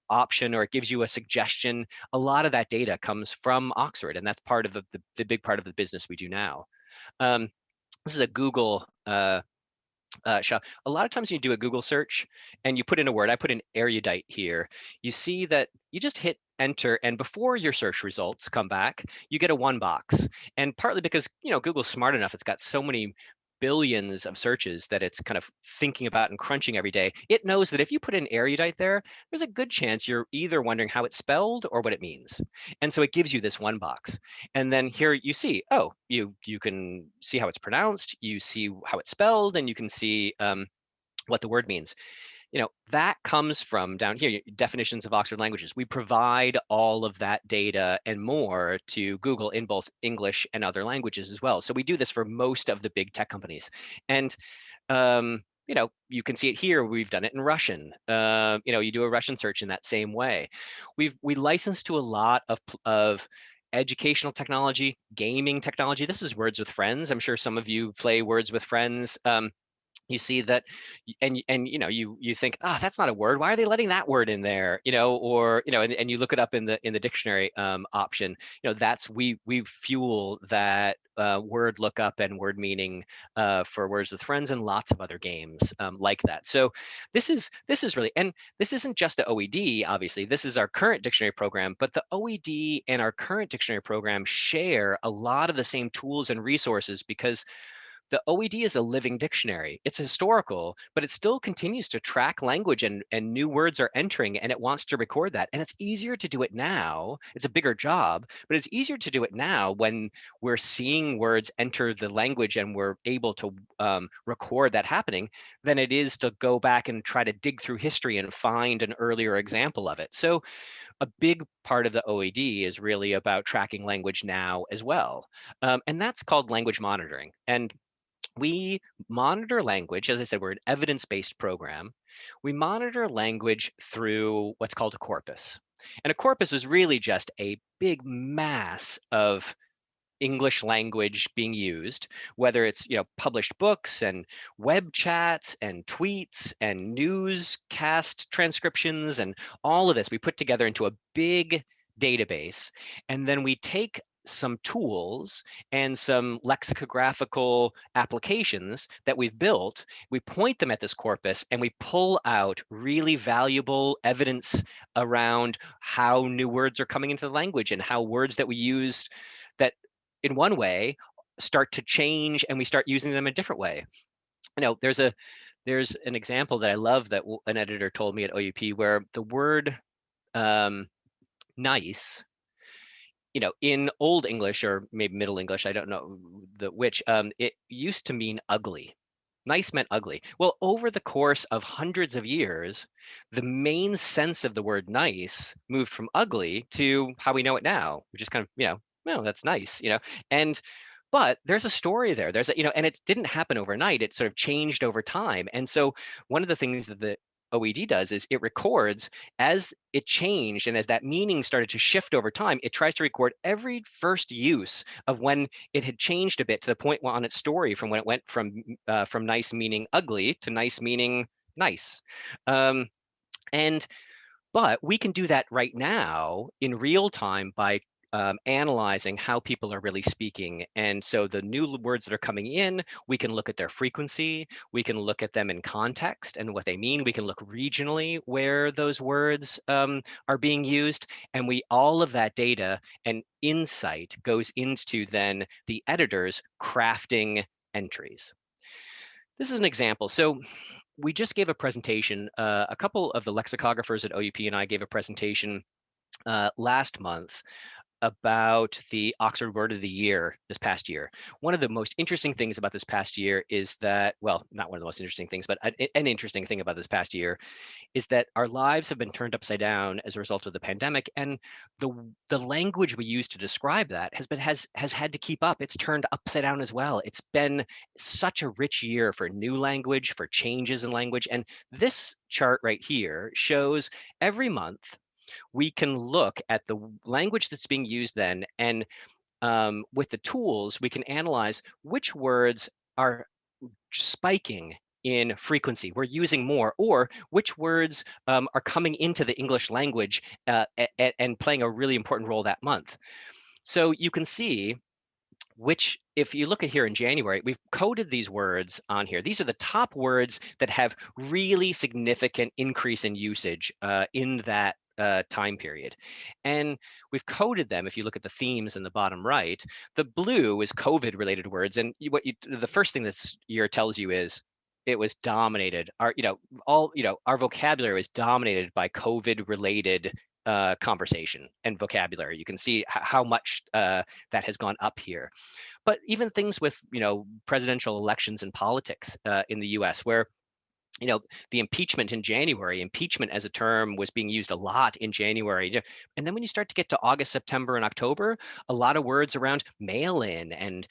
option or it gives you a suggestion, a lot of that data comes from Oxford. And that's part of the big part of the business we do now. This is a Google shop. A lot of times you do a Google search and you put in a word. I put in erudite here. You see that you just hit enter, and before your search results come back, you get a 1 box. And partly because Google's smart enough, it's got so many billions of searches that it's kind of thinking about and crunching every day. It knows that if you put in erudite there, there's a good chance you're either wondering how it's spelled or what it means. And so it gives you this 1 box. And then here you see, oh, you can see how it's pronounced, you see how it's spelled, and you can see what the word means. That comes from down here, definitions of Oxford languages. We provide all of that data and more to Google in both English and other languages as well. So we do this for most of the big tech companies. And you can see it here. We've done it in Russian. You do a Russian search in that same way. We license to a lot of educational technology, gaming technology. This is Words with Friends. I'm sure some of you play Words with Friends. You see that, and you think, that's not a word. Why are they letting that word in there? Or and you look it up in the dictionary option. That's we fuel that word lookup and word meaning for Words with Friends and lots of other games like that. So this is really, and this isn't just the OED. Obviously, this is our current dictionary program, but the OED and our current dictionary program share a lot of the same tools and resources because the OED is a living dictionary. It's historical, but it still continues to track language and new words are entering and it wants to record that. And it's easier to do it now. It's a bigger job, but it's easier to do it now when we're seeing words enter the language and we're able to record that happening than it is to go back and try to dig through history and find an earlier example of it. So a big part of the OED is really about tracking language now as well. And that's called language monitoring. And we monitor language. As I said, we're an evidence-based program. We monitor language through what's called a corpus. And a corpus is really just a big mass of English language being used, whether it's published books and web chats and tweets and newscast transcriptions and all of this we put together into a big database, and then we take some tools and some lexicographical applications that we've built, we point them at this corpus, and we pull out really valuable evidence around how new words are coming into the language and how words that we used that in one way start to change and we start using them in a different way. You know, there's an example that I love that an editor told me at OUP where the word nice, you know, in Old English or maybe Middle English, I don't know which, it used to mean ugly. Nice meant ugly. Well, over the course of hundreds of years, the main sense of the word nice moved from ugly to how we know it now, which is kind of, you know, well, that's nice, you know, and but there's a story there. There's a, you know, and it didn't happen overnight. It sort of changed over time. And so one of the things that the OED does is it records as it changed and as that meaning started to shift over time, it tries to record every first use of when it had changed a bit to the point on its story from when it went from nice meaning ugly to nice meaning nice. Um, and but we can do that right now in real time by analyzing how people are really speaking. And so the new words that are coming in, we can look at their frequency, we can look at them in context and what they mean, we can look regionally where those words are being used, and all of that data and insight goes into then the editors crafting entries. This is an example. So we just gave a presentation, a couple of the lexicographers at OUP and I gave a presentation last month about the Oxford Word of the Year this past year. One of the most interesting things about this past year is that, well, not one of the most interesting things, but an interesting thing about this past year is that our lives have been turned upside down as a result of the pandemic, and the language we use to describe that has had to keep up. It's turned upside down as well. It's been such a rich year for new language, for changes in language, and this chart right here shows every month we can look at the language that's being used then, and with the tools we can analyze which words are spiking in frequency, we're using more, or which words are coming into the English language and playing a really important role that month. So you can see which, if you look at here in January, we've coded these words on here. These are the top words that have really significant increase in usage in that time period. And we've coded them, if you look at the themes in the bottom right, the blue is COVID related words. And the first thing this year tells you is it was dominated, our vocabulary was dominated by COVID related conversation and vocabulary. You can see how much that has gone up here. But even things with, presidential elections and politics in the US, where the impeachment in January, impeachment as a term was being used a lot in January. And then when you start to get to August, September, and October, a lot of words around mail-in and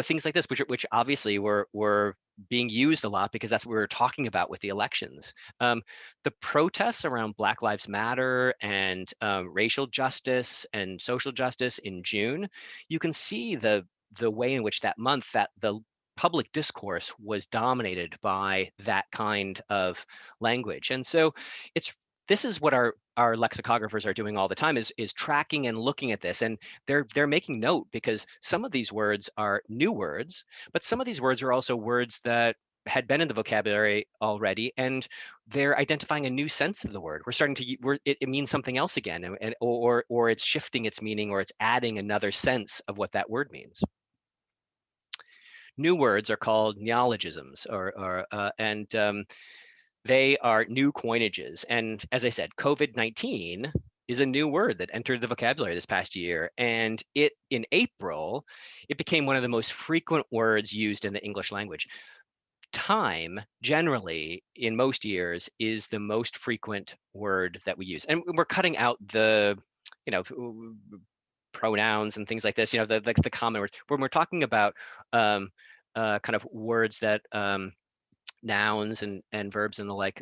things like this, which obviously were being used a lot because that's what we were talking about with the elections. The protests around Black Lives Matter and racial justice and social justice in June, you can see the way in which that month that the public discourse was dominated by that kind of language. And so this is what our lexicographers are doing all the time is tracking and looking at this, and they're making note because some of these words are new words, but some of these words are also words that had been in the vocabulary already, and they're identifying a new sense of the word. We're starting to it means something else again, or it's shifting its meaning, or it's adding another sense of what that word means. New words are called neologisms, and they are new coinages. And as I said, COVID-19 is a new word that entered the vocabulary this past year. And in April, it became one of the most frequent words used in the English language. Time, generally, in most years, is the most frequent word that we use. And we're cutting out the, pronouns and things like this, the common words. When we're talking about kind of words that nouns and verbs and the like,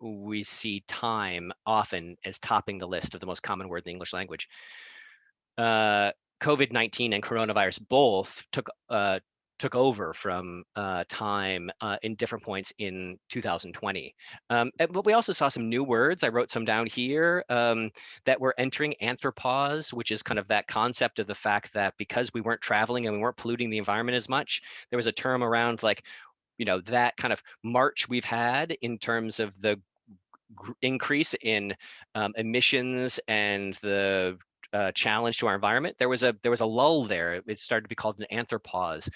we see time often as topping the list of the most common word in the English language. COVID-19 and coronavirus both took took over from time in different points in 2020. But we also saw some new words. I wrote some down here that were entering anthropause, which is kind of that concept of the fact that because we weren't traveling and we weren't polluting the environment as much, there was a term around like, that kind of march we've had in terms of the increase in emissions and the challenge to our environment. There was a lull there. It started to be called an anthropause.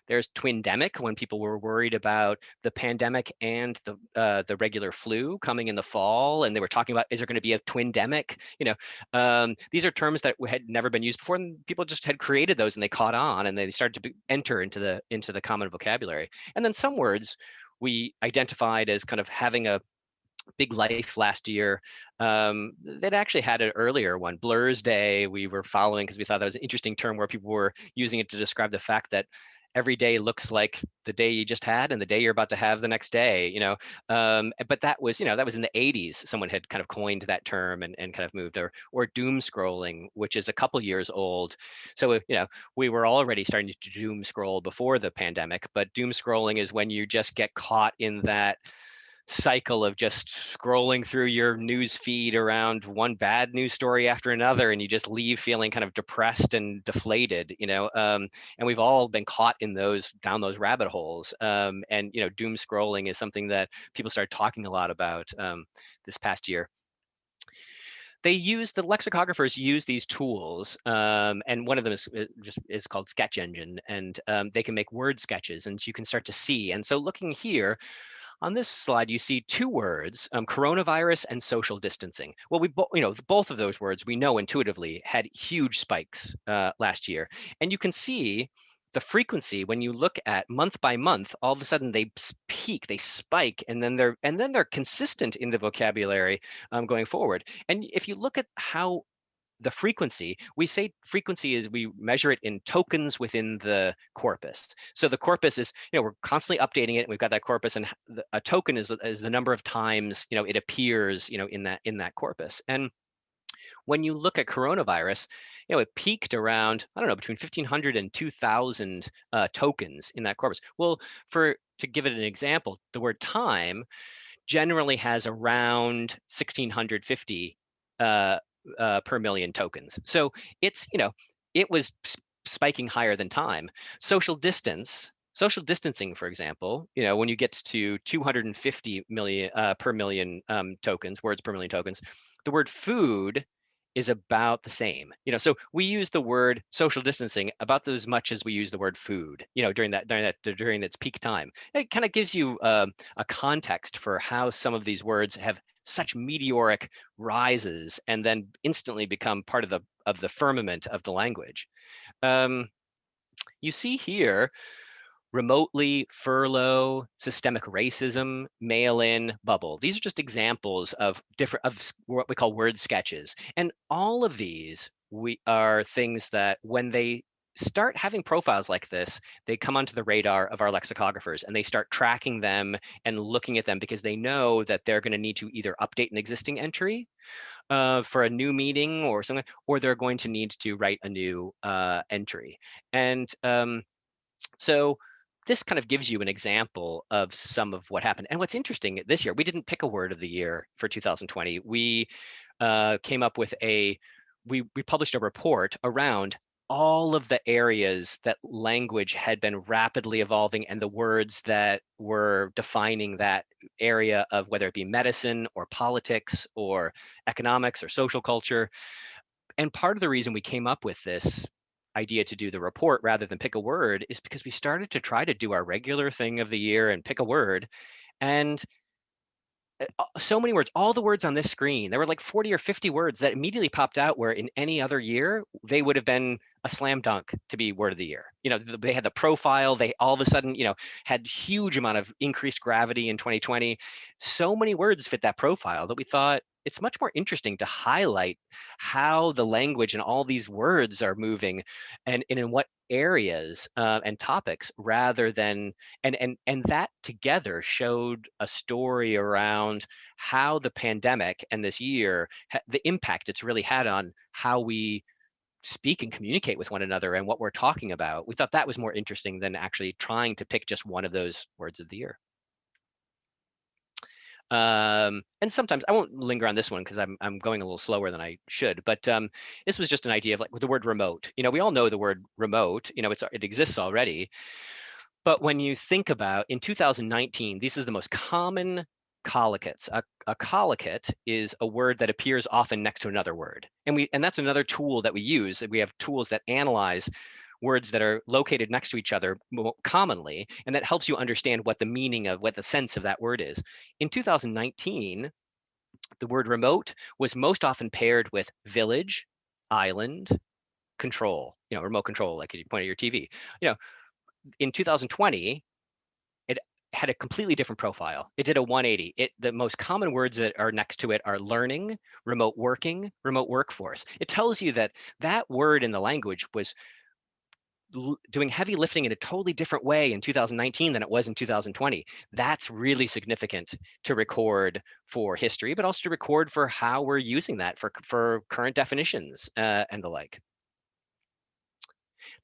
There's twindemic, when people were worried about the pandemic and the regular flu coming in the fall, and they were talking about, is there going to be a twindemic? These are terms that had never been used before, and people just had created those, and they caught on, and they started to enter into the common vocabulary. And then some words we identified as kind of having a big life last year. That actually had an earlier one, Blur's Day, we were following because we thought that was an interesting term where people were using it to describe the fact that every day looks like the day you just had and the day you're about to have the next day, but that was in the 80s. Someone had kind of coined that term and kind of moved, or doom scrolling, which is a couple years old. So, we were already starting to doom scroll before the pandemic, but doom scrolling is when you just get caught in that cycle of just scrolling through your news feed around one bad news story after another, and you just leave feeling kind of depressed and deflated, and we've all been caught in down those rabbit holes. And doom scrolling is something that people started talking a lot about this past year. The lexicographers use these tools, and one of them is called Sketch Engine, and they can make word sketches, and you can start to see. And so looking here, on this slide, you see two words, coronavirus and social distancing. Well, both of those words we know intuitively had huge spikes last year. And you can see the frequency when you look at month by month, all of a sudden they peak, they spike, and then they're consistent in the vocabulary going forward. And if you look at how the frequency, we say frequency is, we measure it in tokens within the corpus. So the corpus is, we're constantly updating it, and we've got that corpus, and a token is the number of times, it appears, in that corpus. And when you look at coronavirus, it peaked around, I don't know, between 1,500 and 2,000 tokens in that corpus. Well, to give it an example, the word time generally has around 1,650 per million tokens. So it's, it was spiking higher than time. Social distancing, for example, when you get to 250 million per million tokens, words per million tokens, the word food is about the same. So we use the word social distancing about as much as we use the word food, during its peak time. It kind of gives you a context for how some of these words have such meteoric rises and then instantly become part of the firmament of the language. You see here, remotely, furlough, systemic racism, mail-in, bubble. These are just examples of what we call word sketches. And all of these are things that when they start having profiles like this, they come onto the radar of our lexicographers, and they start tracking them and looking at them because they know that they're going to need to either update an existing entry for a new meeting or something, or they're going to need to write a new entry. And so this kind of gives you an example of some of what happened. And what's interesting this year, we didn't pick a word of the year for 2020. We came up with we published a report around all of the areas that language had been rapidly evolving, and the words that were defining that area of whether it be medicine or politics or economics or social culture. And part of the reason we came up with this idea to do the report rather than pick a word is because we started to try to do our regular thing of the year and pick a word. And so many words, all the words on this screen, there were like 40 or 50 words that immediately popped out where in any other year, they would have been a slam dunk to be word of the year. They had the profile, they all of a sudden, had huge amount of increased gravity in 2020. So many words fit that profile that we thought it's much more interesting to highlight how the language and all these words are moving and in what areas and topics, rather than, and that together showed a story around how the pandemic and this year, the impact it's really had on how we speak and communicate with one another and what we're talking about. We thought that was more interesting than actually trying to pick just one of those words of the year. And sometimes I won't linger on this one because I'm going a little slower than I should, but this was just an idea of like with the word remote. You know, we all know the word remote, you know, it exists already. But when you think about in 2019, this is the most common collocates. A collocate is a word that appears often next to another word. And that's another tool that we use. We have tools that analyze words that are located next to each other commonly, and that helps you understand what the meaning of, what the sense of that word is. In 2019, the word remote was most often paired with village, island, control, you know, remote control, like you point at your TV. You know, in 2020, it had a completely different profile. It did a 180. The most common words that are next to it are learning, remote working, remote workforce. It tells you that that word in the language was doing heavy lifting in a totally different way in 2019 than it was in 2020. That's really significant to record for history, but also to record for how we're using that for current definitions and the like.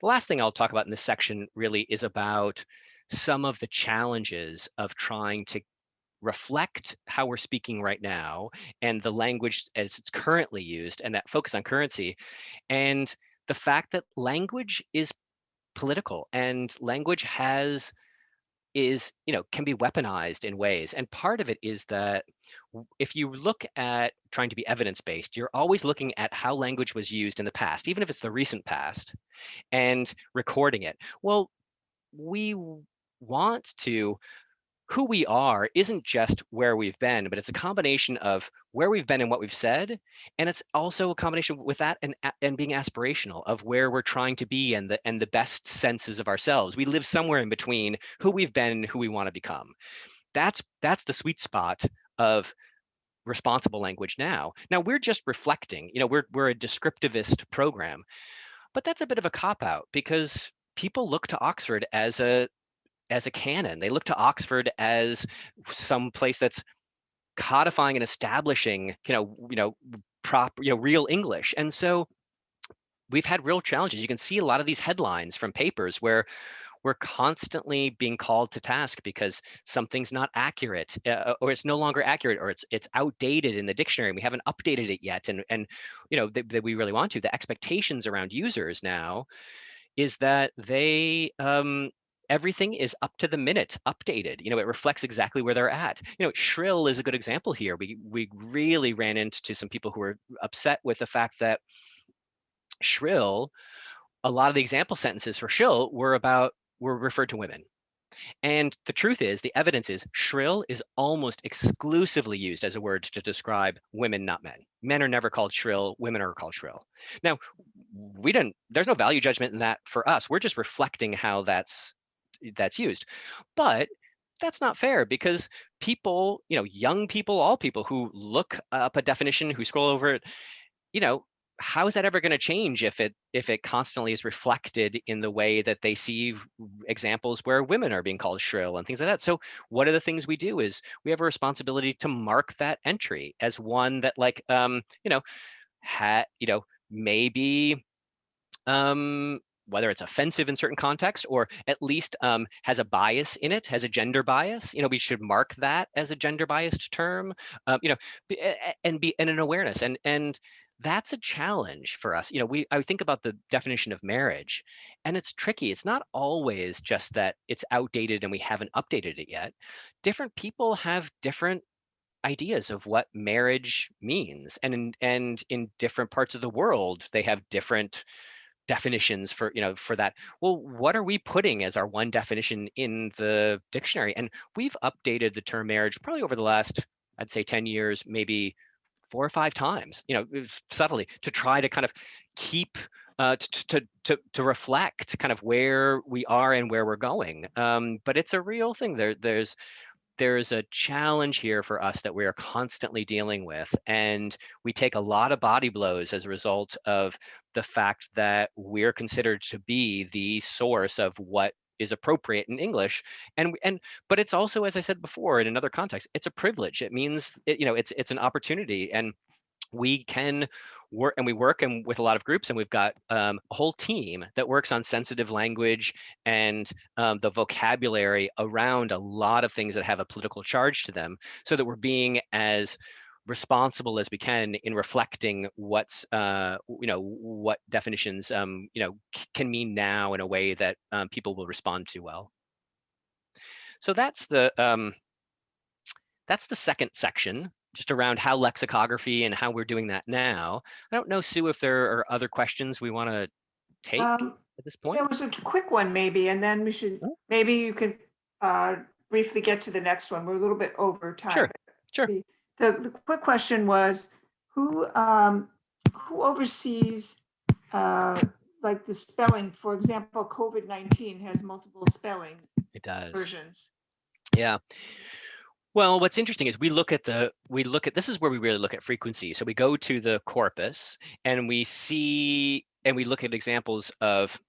The last thing I'll talk about in this section really is about some of the challenges of trying to reflect how we're speaking right now and the language as it's currently used and that focus on currency, and the fact that language is political and language can be weaponized in ways. And part of it is that if you look at trying to be evidence-based, you're always looking at how language was used in the past, even if it's the recent past, and recording it. Well, we want to, who we are isn't just where we've been, but it's a combination of where we've been and what we've said. And it's also a combination with that and being aspirational of where we're trying to be and the best senses of ourselves. We live somewhere in between who we've been and who we want to become. That's the sweet spot of responsible language now. Now we're just reflecting, you know, we're a descriptivist program, but that's a bit of a cop-out because people look to Oxford as a canon. They look to Oxford as some place that's codifying and establishing, real English. And so we've had real challenges. You can see a lot of these headlines from papers where we're constantly being called to task because something's not accurate, or it's no longer accurate, or it's outdated in the dictionary. And we haven't updated it yet, and that we really want to. The expectations around users now is that they everything is up to the minute updated. You know, it reflects exactly where they're at. You know, shrill is a good example here. We really ran into some people who were upset with the fact that shrill, a lot of the example sentences for shrill were referred to women. And the truth is, the evidence is shrill is almost exclusively used as a word to describe women, not men. Men are never called shrill, women are called shrill. Now, there's no value judgment in that for us. We're just reflecting how that's used. But that's not fair because people, young people, all people who look up a definition, who scroll over it, how is that ever going to change if it constantly is reflected in the way that they see examples where women are being called shrill and things like that? So one of the things we do is we have a responsibility to mark that entry as one that maybe whether it's offensive in certain contexts or at least has a bias in it, has a gender bias. We should mark that as a gender biased term, and an awareness. And that's a challenge for us. I think about the definition of marriage, and it's tricky. It's not always just that it's outdated and we haven't updated it yet. Different people have different ideas of what marriage means, and in different parts of the world, they have different definitions for that. Well, what are we putting as our one definition in the dictionary? And we've updated the term marriage probably over the last, I'd say 10 years, maybe 4 or 5 times, subtly, to try to kind of keep to reflect kind of where we are and where we're going. But it's a real thing. There's a challenge here for us that we are constantly dealing with, and we take a lot of body blows as a result of the fact that we're considered to be the source of what is appropriate in English, but it's also, as I said before, in another context, it's a privilege. It means it's an opportunity, and we can we work with a lot of groups, and we've got a whole team that works on sensitive language and the vocabulary around a lot of things that have a political charge to them, so that we're being as responsible as we can in reflecting what's what definitions can mean now in a way that people will respond to well. So that's the second section, just around how lexicography and how we're doing that now. I don't know, Sue, if there are other questions we want to take at this point. There was a quick one maybe, and then we should, maybe you could briefly get to the next one. We're a little bit over time. Sure, sure. The quick question was, who oversees like the spelling? For example, COVID-19 has multiple spelling versions. Yeah. Well, what's interesting is we look at this is where we really look at frequency. So we go to the corpus and we see, and we look at examples of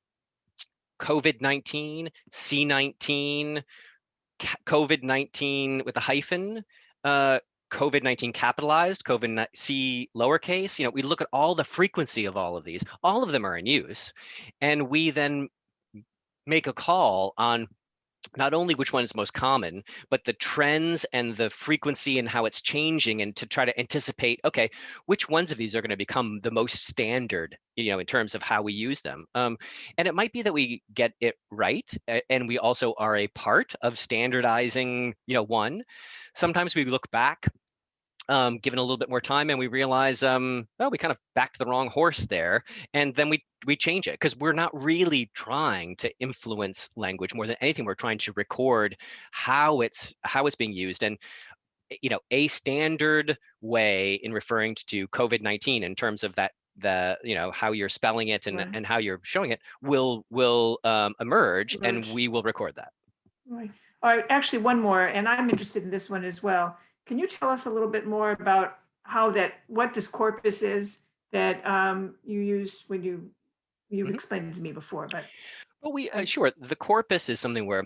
COVID-19, C19, COVID-19 with a hyphen, COVID-19 capitalized, C lowercase. We look at all the frequency of all of these. All of them are in use. And we then make a call on not only which one is most common, but the trends and the frequency and how it's changing, and to try to anticipate, okay, which ones of these are going to become the most standard, in terms of how we use them. And it might be that we get it right, and we also are a part of standardizing, one. Sometimes we look back, given a little bit more time, and we realize, well, we kind of backed the wrong horse there, and then we change it, because we're not really trying to influence language. More than anything, we're trying to record how it's being used. And a standard way in referring to COVID-19 in terms of that, how you're spelling it and and how you're showing it will emerge, and we will record that. Right. All right. Actually, one more, and I'm interested in this one as well. Can you tell us a little bit more about what this corpus is that you used when you explained it to me before? But well, sure. The corpus is something where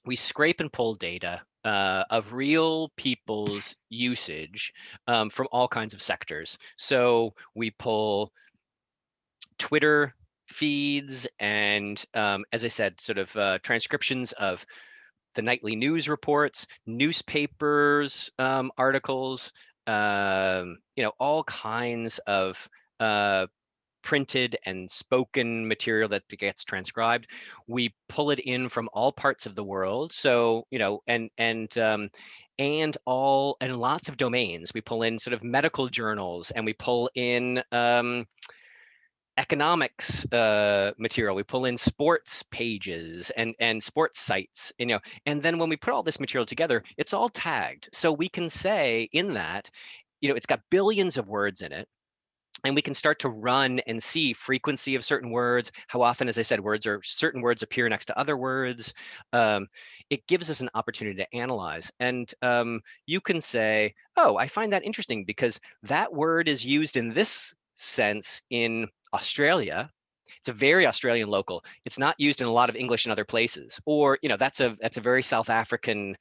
we scrape and pull data of real people's usage from all kinds of sectors. So we pull Twitter feeds and, as I said, sort of transcriptions of the nightly news reports, newspapers, articles, all kinds of printed and spoken material that gets transcribed. We pull it in from all parts of the world. So, and lots of domains. We pull in sort of medical journals, and we pull in economics material. We pull in sports pages and sports sites, and then when we put all this material together, it's all tagged. So we can say in that, it's got billions of words in it, and we can start to run and see frequency of certain words, how often, as I said, certain words appear next to other words. It gives us an opportunity to analyze. And you can say, oh, I find that interesting because that word is used in this sense in Australia. It's a very Australian local. It's not used in a lot of English in other places. Or, that's a very South African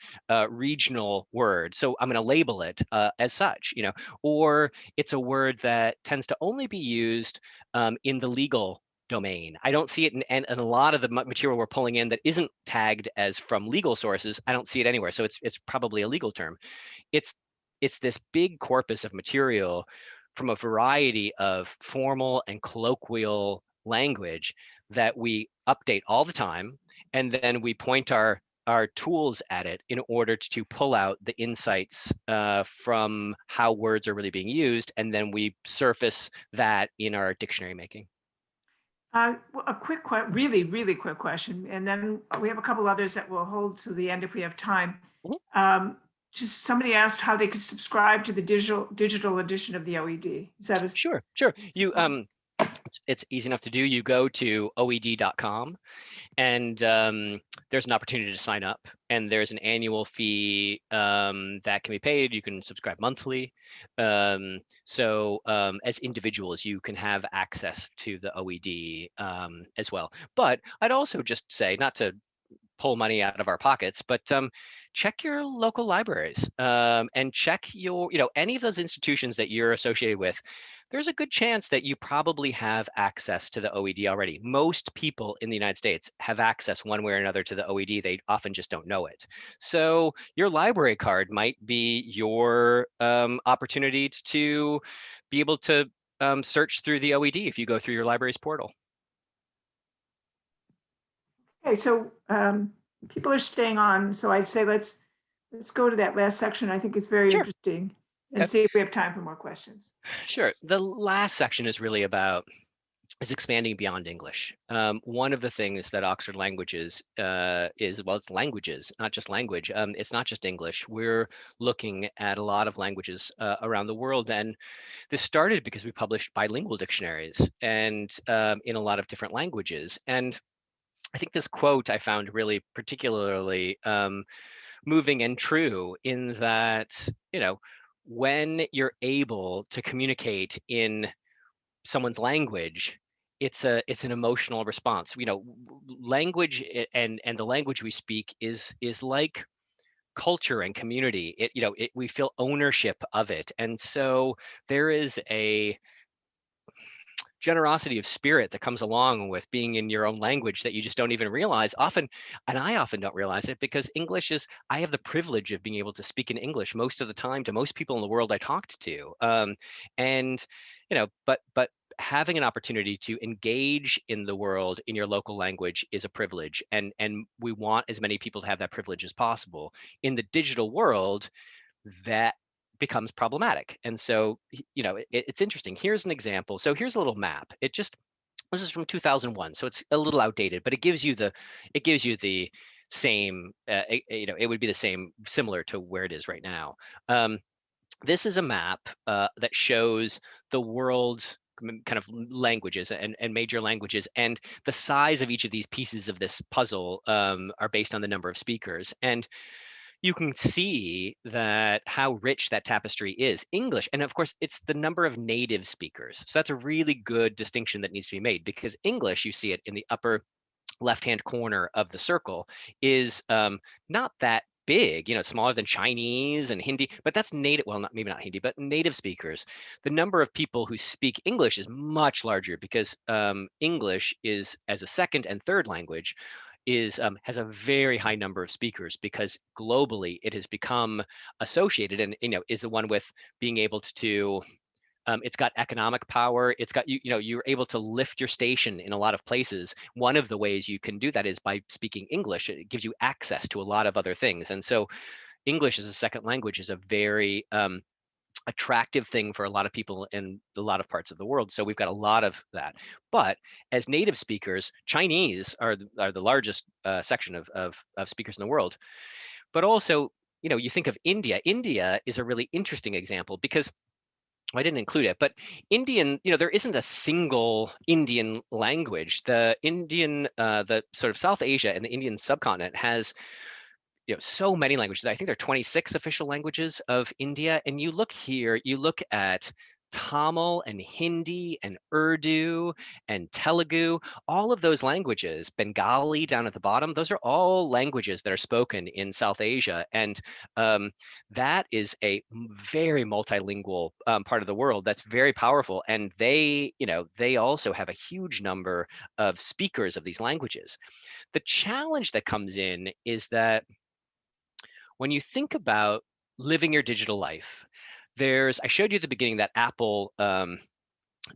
regional word. So I'm going to label it as such, or it's a word that tends to only be used in the legal domain. I don't see it in a lot of the material we're pulling in that isn't tagged as from legal sources. I don't see it anywhere. So it's probably a legal term. It's this big corpus of material from a variety of formal and colloquial language that we update all the time, and then we point our tools at it in order to pull out the insights from how words are really being used, and then we surface that in our dictionary making. A really, really quick question, and then we have a couple others that we'll hold to the end if we have time. Just somebody asked how they could subscribe to the digital edition of the OED. Is that Sure. You it's easy enough to do. You go to oed.com, and there's an opportunity to sign up, and there's an annual fee that can be paid. You can subscribe monthly. So as individuals, you can have access to the OED as well. But I'd also just say, not to pull money out of our pockets, but check your local libraries and check your, any of those institutions that you're associated with. there's a good chance that you probably have access to the OED already. Most people in the United States have access one way or another to the OED. They often just don't know it. So your library card might be your opportunity to be able to search through the OED if you go through your library's portal. Okay, so people are staying on, so I'd say let's go to that last section. I think it's very Sure. interesting, and Okay. see if we have time for more questions. Sure. The last section is really about is expanding beyond English. One of the things that Oxford Languages is, well, it's languages, not just language. It's not just English. We're looking at a lot of languages around the world, and this started because we published bilingual dictionaries and in a lot of different languages. And I think this quote I found really particularly moving and true in that, when you're able to communicate in someone's language, it's an emotional response. Language and the language we speak is like culture and community. We feel ownership of it, and so there is a generosity of spirit that comes along with being in your own language that you just don't even realize often. And I often don't realize it because I have the privilege of being able to speak in English most of the time to most people in the world I talked to. And but having an opportunity to engage in the world in your local language is a privilege, and we want as many people to have that privilege as possible. In the digital world, that becomes problematic. And so, it's interesting. Here's an example. So here's a little map. This is from 2001, so it's a little outdated, but it gives you the same, it would be the same, similar to where it is right now. This is a map that shows the world's kind of languages and major languages, and the size of each of these pieces of this puzzle are based on the number of speakers. And you can see that how rich that tapestry is. English, and of course, it's the number of native speakers. So that's a really good distinction that needs to be made, because English, you see it in the upper left-hand corner of the circle, is not that big, smaller than Chinese and Hindi, but that's native, well, maybe not Hindi, but native speakers. The number of people who speak English is much larger because English is, as a second and third language, has a very high number of speakers, because globally it has become associated and is the one with being able to it's got economic power. It's got you're able to lift your station in a lot of places. One of the ways you can do that is by speaking English. It gives you access to a lot of other things. And so English as a second language is a very attractive thing for a lot of people in a lot of parts of the world. So we've got a lot of that. But as native speakers, Chinese are the largest section of speakers in the world. But also, you think of India. India is a really interesting example because I didn't include it, but Indian, there isn't a single Indian language. The sort of South Asia and the Indian subcontinent has so many languages. I think there are 26 official languages of India. And you look here, you look at Tamil and Hindi and Urdu and Telugu, all of those languages, Bengali down at the bottom, those are all languages that are spoken in South Asia. And that is a very multilingual part of the world that's very powerful. And they also have a huge number of speakers of these languages. The challenge that comes in is that when you think about living your digital life, I showed you at the beginning that Apple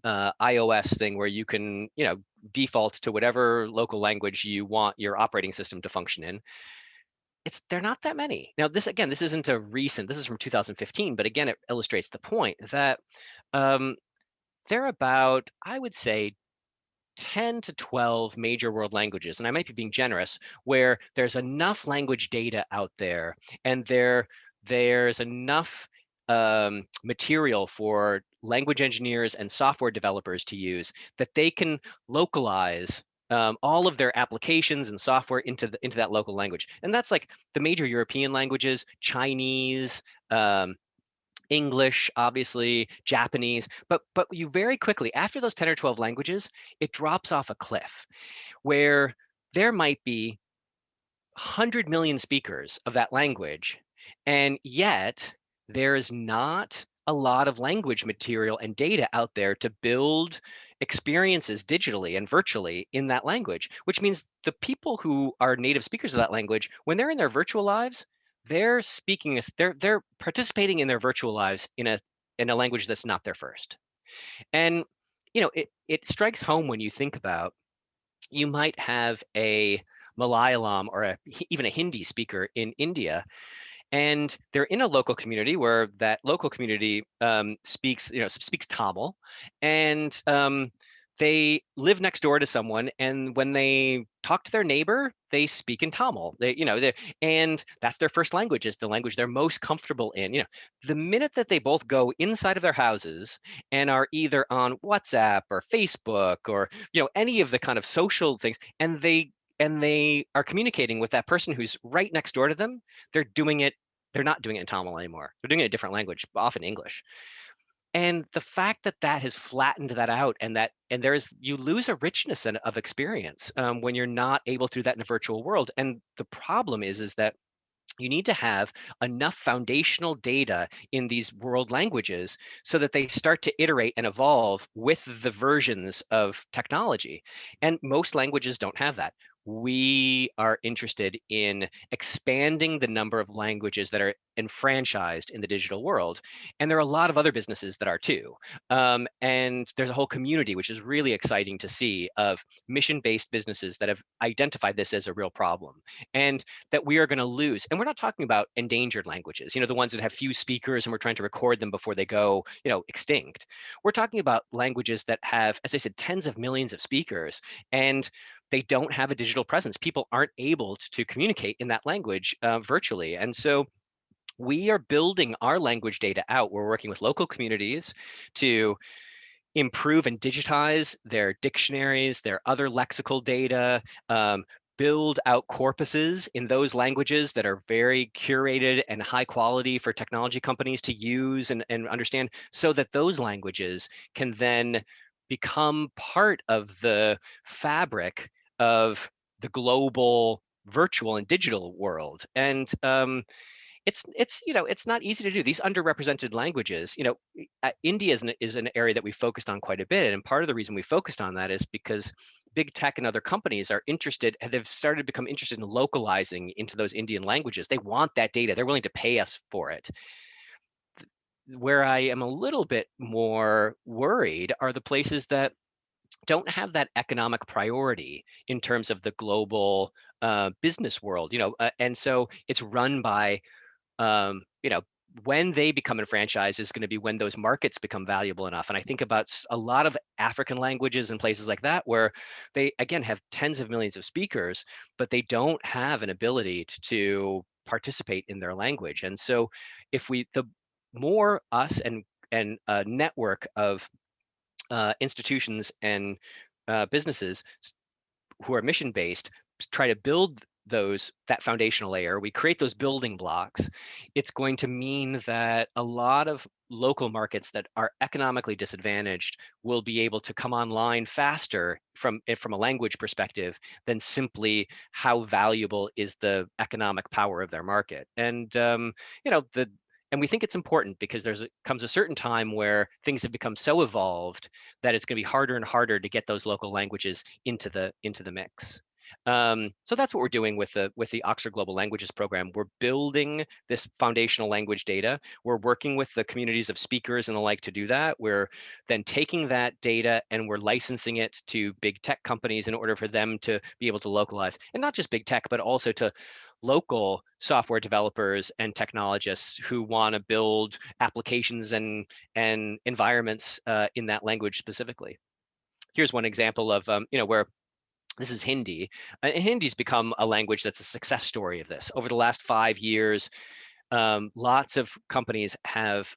iOS thing where you can, default to whatever local language you want your operating system to function in. They're not that many. Now, this isn't this is from 2015, but again, it illustrates the point that there are about, I would say, 10 to 12 major world languages, and I might be being generous, where there's enough language data out there, and there's enough material for language engineers and software developers to use that they can localize all of their applications and software into that local language. And that's like the major European languages, Chinese, English, obviously, Japanese, but you very quickly, after those 10 or 12 languages, it drops off a cliff where there might be 100 million speakers of that language, and yet there is not a lot of language material and data out there to build experiences digitally and virtually in that language, which means the people who are native speakers of that language, when they're in their virtual lives, they're speaking, they're participating in their virtual lives in a language that's not their first. And it strikes home when you think about, you might have a Malayalam or even a Hindi speaker in India, and they're in a local community where that local community speaks Tamil, and they live next door to someone, and when they talk to their neighbor, they speak in Tamil. And that's their first language, is the language they're most comfortable in. The minute that they both go inside of their houses and are either on WhatsApp or Facebook or any of the kind of social things, and they are communicating with that person who's right next door to them, they're doing it. They're not doing it in Tamil anymore. They're doing it in a different language, often English. And the fact that that has flattened that out, and you lose a richness of experience when you're not able to do that in a virtual world. And the problem is that you need to have enough foundational data in these world languages so that they start to iterate and evolve with the versions of technology. And most languages don't have that. We are interested in expanding the number of languages that are enfranchised in the digital world. And there are a lot of other businesses that are too. And there's a whole community, which is really exciting to see, of mission-based businesses that have identified this as a real problem. And that we are going to lose. And we're not talking about endangered languages, the ones that have few speakers and we're trying to record them before they go, extinct. We're talking about languages that have, as I said, tens of millions of speakers, and they don't have a digital presence. People aren't able to communicate in that language virtually. And so we are building our language data out. We're working with local communities to improve and digitize their dictionaries, their other lexical data, build out corpuses in those languages that are very curated and high quality for technology companies to use and understand, so that those languages can then become part of the fabric of the global virtual and digital world. And it's not easy to do. These underrepresented languages, India is an area that we focused on quite a bit, and part of the reason we focused on that is because big tech and other companies are interested, and they've started to become interested in localizing into those Indian languages. They want that data. They're willing to pay us for it. Where I am a little bit more worried are the places that don't have that economic priority in terms of the global business world, and so it's run by when they become enfranchised is going to be when those markets become valuable enough. And I think about a lot of African languages and places like that, where they, again, have tens of millions of speakers, but they don't have an ability to participate in their language. And so the more us and a network of institutions and businesses who are mission based try to build that foundational layer, we create those building blocks, it's going to mean that a lot of local markets that are economically disadvantaged will be able to come online faster from a language perspective than simply how valuable is the economic power of their market. And and we think it's important because comes a certain time where things have become so evolved that it's going to be harder and harder to get those local languages into the mix. So that's what we're doing with the Oxford Global Languages program. We're building this foundational language data. We're working with the communities of speakers and the like to do that. We're then taking that data and we're licensing it to big tech companies in order for them to be able to localize, and not just big tech, but also to local software developers and technologists who want to build applications and environments in that language specifically. Here's one example of where this is Hindi. And Hindi's become a language that's a success story of this. Over the last 5 years, lots of companies have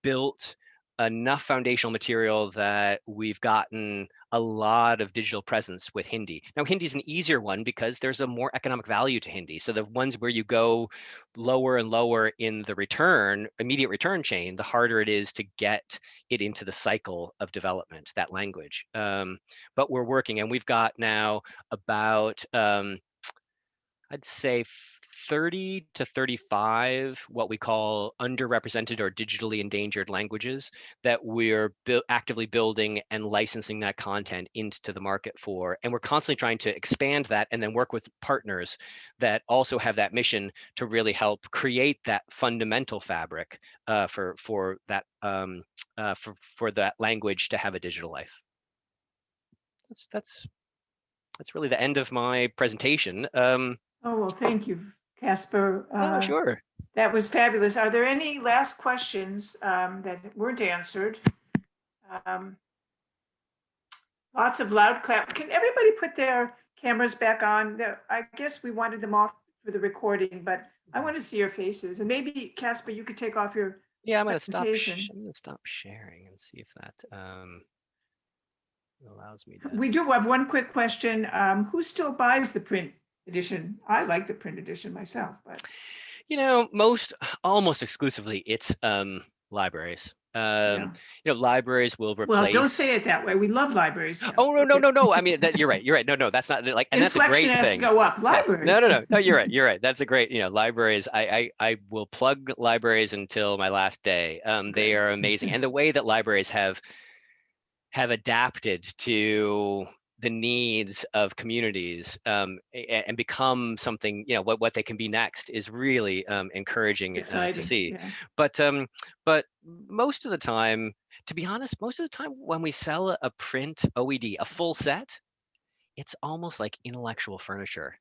built enough foundational material that we've gotten a lot of digital presence with Hindi. Now, Hindi's an easier one because there's a more economic value to Hindi. So the ones where you go lower and lower in the immediate return chain, the harder it is to get it into the cycle of development, that language. But we're working, and we've got now about I'd say 30 to 35 what we call underrepresented or digitally endangered languages that we're actively building and licensing that content into the market for. And we're constantly trying to expand that and then work with partners that also have that mission to really help create that fundamental fabric for that for that language to have a digital life. That's really the end of my presentation. Oh, well, thank you, Casper. Oh, sure. That was fabulous. Are there any last questions that weren't answered? Lots of loud clap. Can everybody put their cameras back on? I guess we wanted them off for the recording, but I want to see your faces. And maybe, Casper, you could take off your Yeah, I'm gonna presentation. stop sharing and see if that allows me to. We do have one quick question. Who still buys the print edition? I like the print edition myself, but You know, almost exclusively, it's libraries. yeah. You know, libraries will Well, replace. don't say it that way. We love libraries. Oh, Casper. no. I mean, you're right. You're right. No, that's not like, and that's a Inflection great has to thing. go up. Yeah. Libraries. No, you're right. You're right. That's a great, libraries. I will plug libraries until my last day. They are amazing. And the way that libraries have adapted to the needs of communities and become something, what they can be next is really encouraging It's to exciting. see. Yeah. But most of the time, to be honest, most of the time when we sell a print OED, a full set, it's almost like intellectual furniture.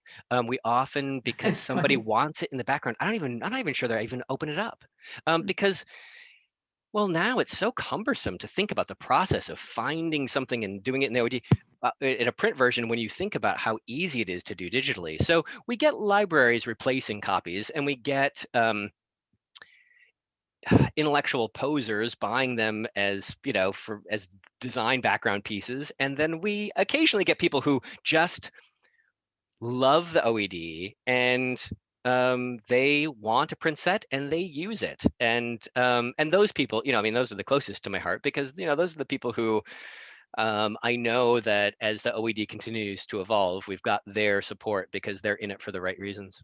We often, because That's somebody funny. wants it in the background, I'm not even sure they even open it up because. Well, now it's so cumbersome to think about the process of finding something and doing it in the OD in a print version when you think about how easy it is to do digitally. So we get libraries replacing copies, and we get intellectual posers buying them as as design background pieces, and then we occasionally get people who just love the OED and they want a print set and they use it, and those people, I mean, those are the closest to my heart because those are the people who I know that as the OED continues to evolve, we've got their support because they're in it for the right reasons.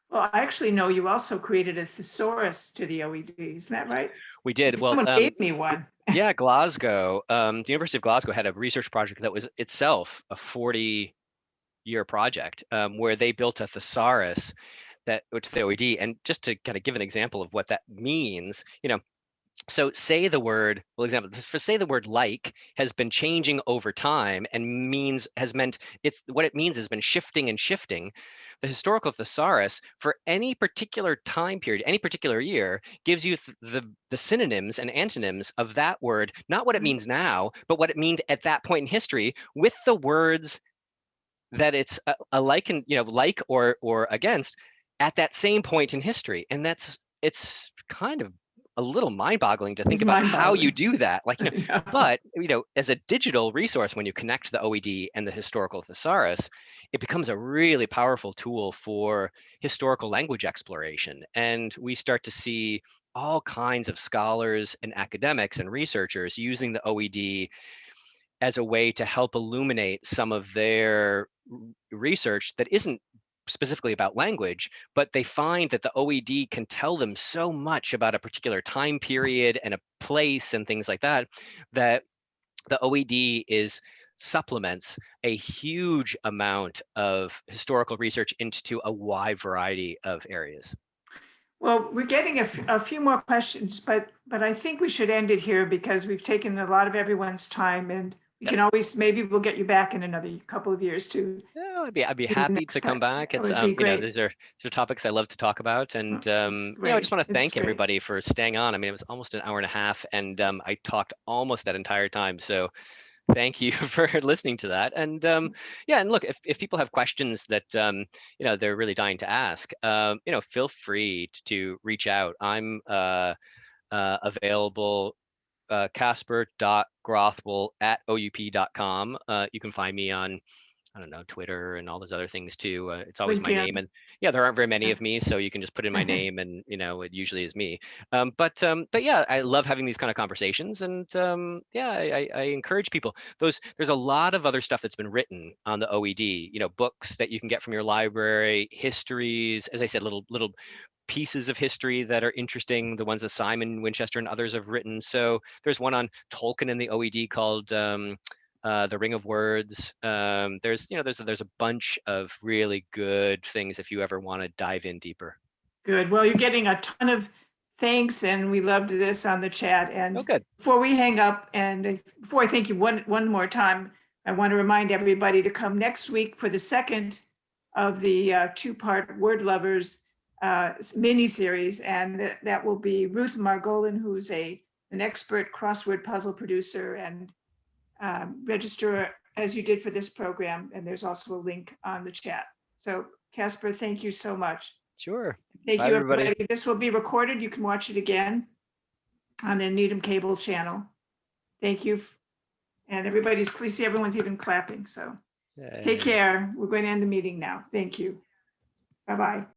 Well, I actually know you also created a thesaurus to the OED. Isn't that right? We did. Well, Someone gave me one. yeah, Glasgow, the University of Glasgow had a research project that was itself a 40-year project where they built a thesaurus to the OED. And just to kind of give an example of what that means, so say the word, well, example, for say the word like has been changing over time and has meant what it means has been shifting and shifting. The historical thesaurus for any particular time period, any particular year, gives you the synonyms and antonyms of that word, not what it means now, but what it means at that point in history with the words that it's alike and like or against at that same point in history. And it's kind of a little mind-boggling to think It's about how you mind-boggling. do that. Like, Yeah. but as a digital resource, when you connect the OED and the historical thesaurus, it becomes a really powerful tool for historical language exploration. And we start to see all kinds of scholars and academics and researchers using the OED as a way to help illuminate some of their research that isn't specifically about language, but they find that the OED can tell them so much about a particular time period and a place and things like that, that the OED supplements a huge amount of historical research into a wide variety of areas. Well, we're getting a few more questions, but I think we should end it here because we've taken a lot of everyone's time, and we can always, maybe we'll get you back in another couple of years too. Yeah, I'd be happy to come back. That It's would be great. these are topics I love to talk about, and It's I great. just want to It's thank great. everybody for staying on. I mean, it was almost an hour and a half, and I talked almost that entire time. So thank you for listening to that. And yeah, and look, if people have questions that they're really dying to ask, feel free to reach out. I'm available. Casper.Grathwohl@oup.com. You can find me on I don't know, Twitter and all those other things too. It's always my LinkedIn. name, and yeah, there aren't very many of me, so you can just put in my name, and it usually is me. But yeah, I love having these kind of conversations, and yeah, I encourage people. There's a lot of other stuff that's been written on the OED. Books that you can get from your library, histories, as I said, little pieces of history that are interesting, the ones that Simon Winchester and others have written. So there's one on Tolkien in the OED called The Ring of Words. There's a bunch of really good things if you ever want to dive in deeper. Good. Well, you're getting a ton of thanks, and we loved this on the chat. Oh, And good. before we hang up, and before I thank you one more time, I want to remind everybody to come next week for the second of the two-part Word Lovers mini-series, and that will be Ruth Margolin, who's an expert crossword puzzle producer and register as you did for this program. And there's also a link on the chat. So Casper, thank you so much. Sure. Thank Bye, you, everybody. everybody. This will be recorded. You can watch it again on the Needham Cable channel. Thank you. And please see everyone's even clapping. So take care. We're going to end the meeting now. Thank you. Bye-bye.